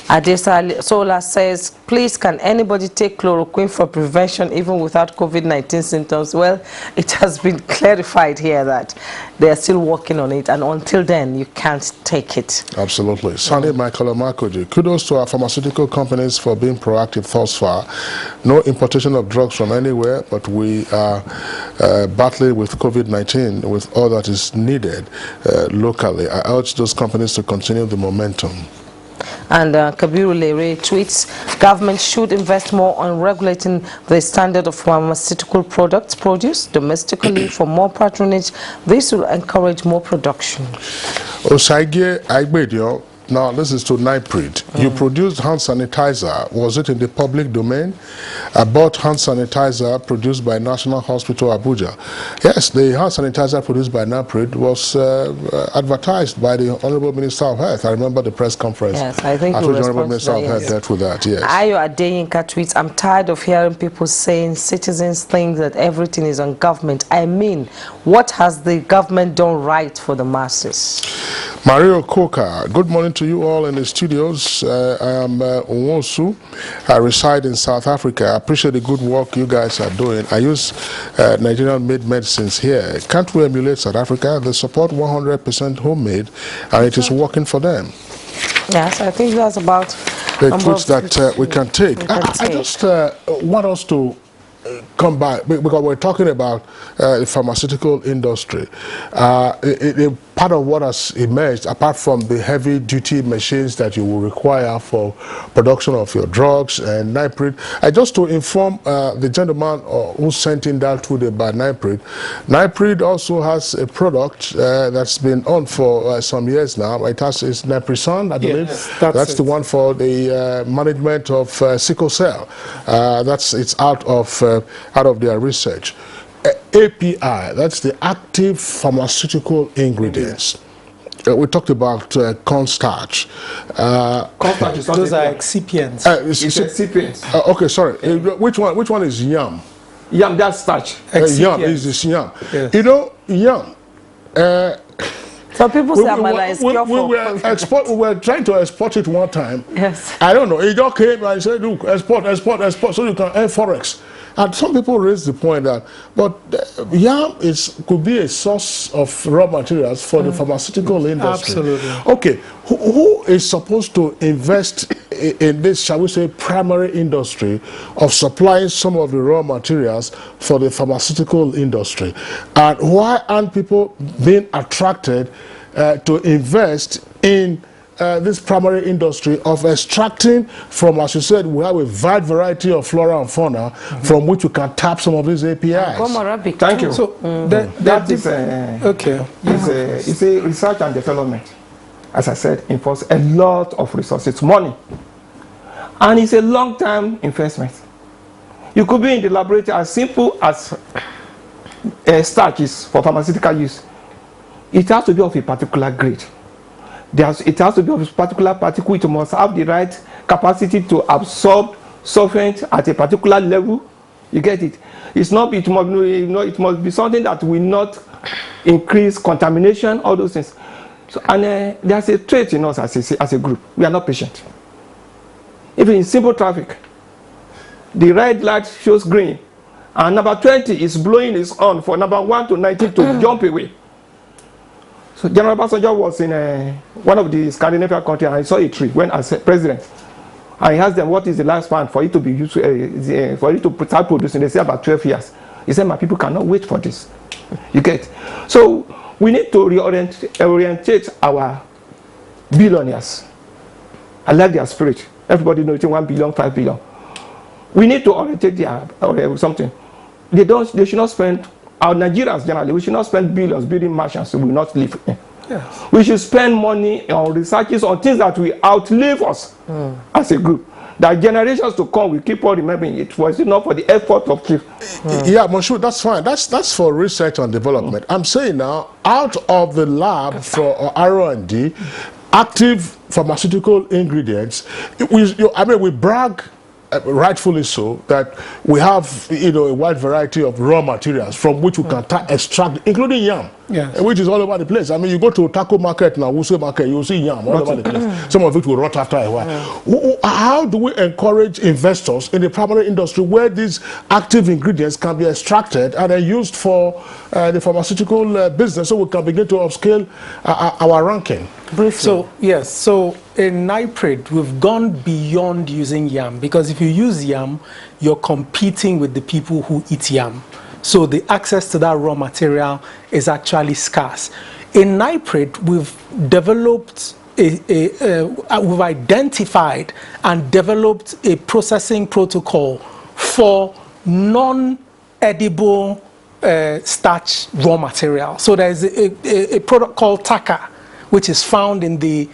Adesa Sola says, please, can anybody take chloroquine for prevention even without COVID-19 symptoms? Well, it has been clarified here that they are still working on it, and until then, you can't take it. Absolutely. Sunny Michael Omakoji, kudos to our pharmaceutical companies for being proactive thus far. No importation of drugs from anywhere, but we are battling with COVID-19 with all that is needed locally. I urge those companies to continue the momentum. And Kabiru Lere tweets, government should invest more on regulating the standard of pharmaceutical products produced domestically for more patronage. This will encourage more production. Osagie Agbedio, now this is to Niprid. You produced hand sanitizer. Was it in the public domain? I bought hand sanitizer produced by National Hospital Abuja. Yes, the hand sanitizer produced by Niprid was advertised by the Honorable Minister of Health. I remember the press conference. Yes, I think the Honorable Minister of Health dealt with that, yes. Ayo Adeyinka tweets, I'm tired of hearing people saying citizens think that everything is on government. I mean, what has the government done right for the masses? Mario Koka, good morning to you all in the studios. I am Onwosu. I reside in South Africa. I appreciate the good work you guys are doing. I use Nigerian-made medicines here. Can't we emulate South Africa? They support 100% homemade, and it is working for them. Yes, I think that's about the tweets that we can take. I just want us to come back, because we're talking about the pharmaceutical industry. Part of what has emerged, apart from the heavy-duty machines that you will require for production of your drugs and Niprid, just to inform the gentleman who sent in that today about Niprid, Niprid also has a product that's been on for some years now. It's Niprison, I believe. Yes, that's the one for the management of sickle cell. It's out of their research. API, that's the active pharmaceutical ingredients. We talked about cornstarch. Cornstarch is those are excipients. It's excipients. Okay, sorry. Which one is yam? Yam, that's starch. Yam is this yam. Yes. You know, yam. Some people say we were trying to export it one time. Yes. I don't know. It just came and said, look, export, so you can earn forex. And some people raise the point that, but yam could be a source of raw materials for the pharmaceutical industry. Absolutely. Okay, who is supposed to invest in this, shall we say, primary industry of supplying some of the raw materials for the pharmaceutical industry? And why aren't people being attracted to invest in this primary industry of extracting from, as you said, we have a wide variety of flora and fauna from which we can tap some of these APIs. Thank you. So that is okay. It's a research and development. As I said, involves a lot of resources, money, and it's a long-term investment. You could be in the laboratory as simple as starch is for pharmaceutical use. It has to be of a particular grade. It has to be of a particular particle. It must have the right capacity to absorb solvent at a particular level. You get it? It must be something that will not increase contamination, all those things. So, and there's a trait in us as a group. We are not patient. Even in simple traffic, the red light shows green, and number 20 is blowing its horn for number 1 to 19 to jump away. So General Obasanjo was in one of the Scandinavian countries, and I saw a tree when as president. And he asked them, what is the lifespan for it to be used, for it to start producing? They say about 12 years. He said, my people cannot wait for this. You get? So we need to orientate our billionaires. I like their spirit. Everybody knows 1 billion, 5 billion. We need to orientate their something. They should not spend. Our Nigerians generally, we should not spend billions building mansions we will not live in. Yes. We should spend money on researches on things that will outlive us as a group. that generations to come will keep on remembering it. Was it not for the effort of Chief? Yeah, Moshood, that's fine. That's for research and development. I'm saying now, out of the lab for R&D, active pharmaceutical ingredients, we brag, rightfully so, that we have a wide variety of raw materials from which we can extract, including yam, which is all over the place. I mean, you go to taco market now, Wuse market, you'll see yam all over the place. Some of it will rot after a while. How do we encourage investors in the primary industry where these active ingredients can be extracted and are used for the pharmaceutical business, so we can begin to upscale our ranking? Briefly. So yes, so in NIPRID we've gone beyond using yam, because if you use yam, you're competing with the people who eat yam. So the access to that raw material is actually scarce. In NIPRID, we've developed we've identified and developed a processing protocol for non-edible starch raw material. So there's a product called taka, which is found in the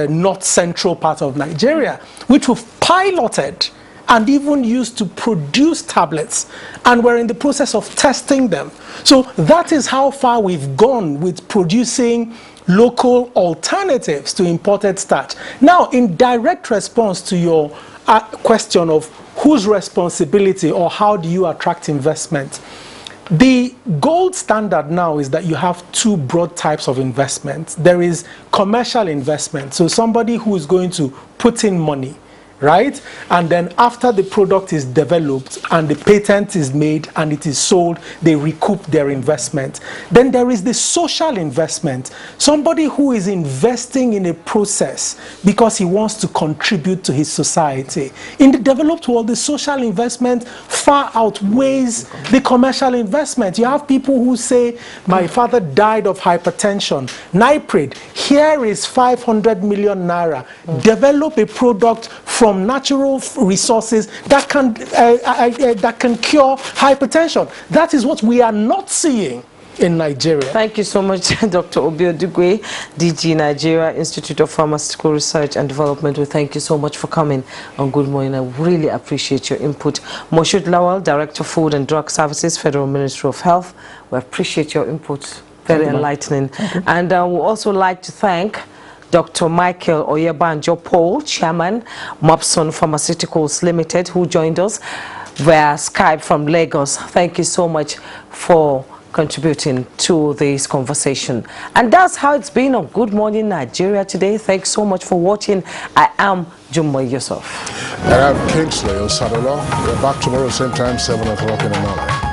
north central part of Nigeria, which we've piloted and even used to produce tablets, and we're in the process of testing them. So that is how far we've gone with producing local alternatives to imported starch. Now, in direct response to your question of whose responsibility or how do you attract investment, the gold standard now is that you have two broad types of investment. There is commercial investment, so somebody who is going to put in money, right? And then after the product is developed and the patent is made and it is sold, they recoup their investment. Then there is the social investment, somebody who is investing in a process because he wants to contribute to his society. In the developed world, the social investment far outweighs the commercial investment. You have people who say, my father died of hypertension. NIPRID, here is 500 million naira. Develop a product from natural resources that can cure hypertension. That is what we are not seeing in Nigeria. Thank you so much, Dr. Obiodugwe, DG Nigeria Institute of Pharmaceutical Research and Development. We thank you so much for coming on Good Morning. I really appreciate your input. Moshood Lawal, Director of Food and Drug Services, Federal Ministry of Health. We appreciate your input. Very enlightening. And we also like to thank Dr. Michael Oyebanjo Paul, Chairman, Mopson Pharmaceuticals Limited, who joined us via Skype from Lagos. Thank you so much for contributing to this conversation. And that's how it's been on Good Morning Nigeria today. Thanks so much for watching. I am Jumbo Yusuf. And I'm Kingsley Osadola. We're back tomorrow, same time, 7 o'clock in the morning.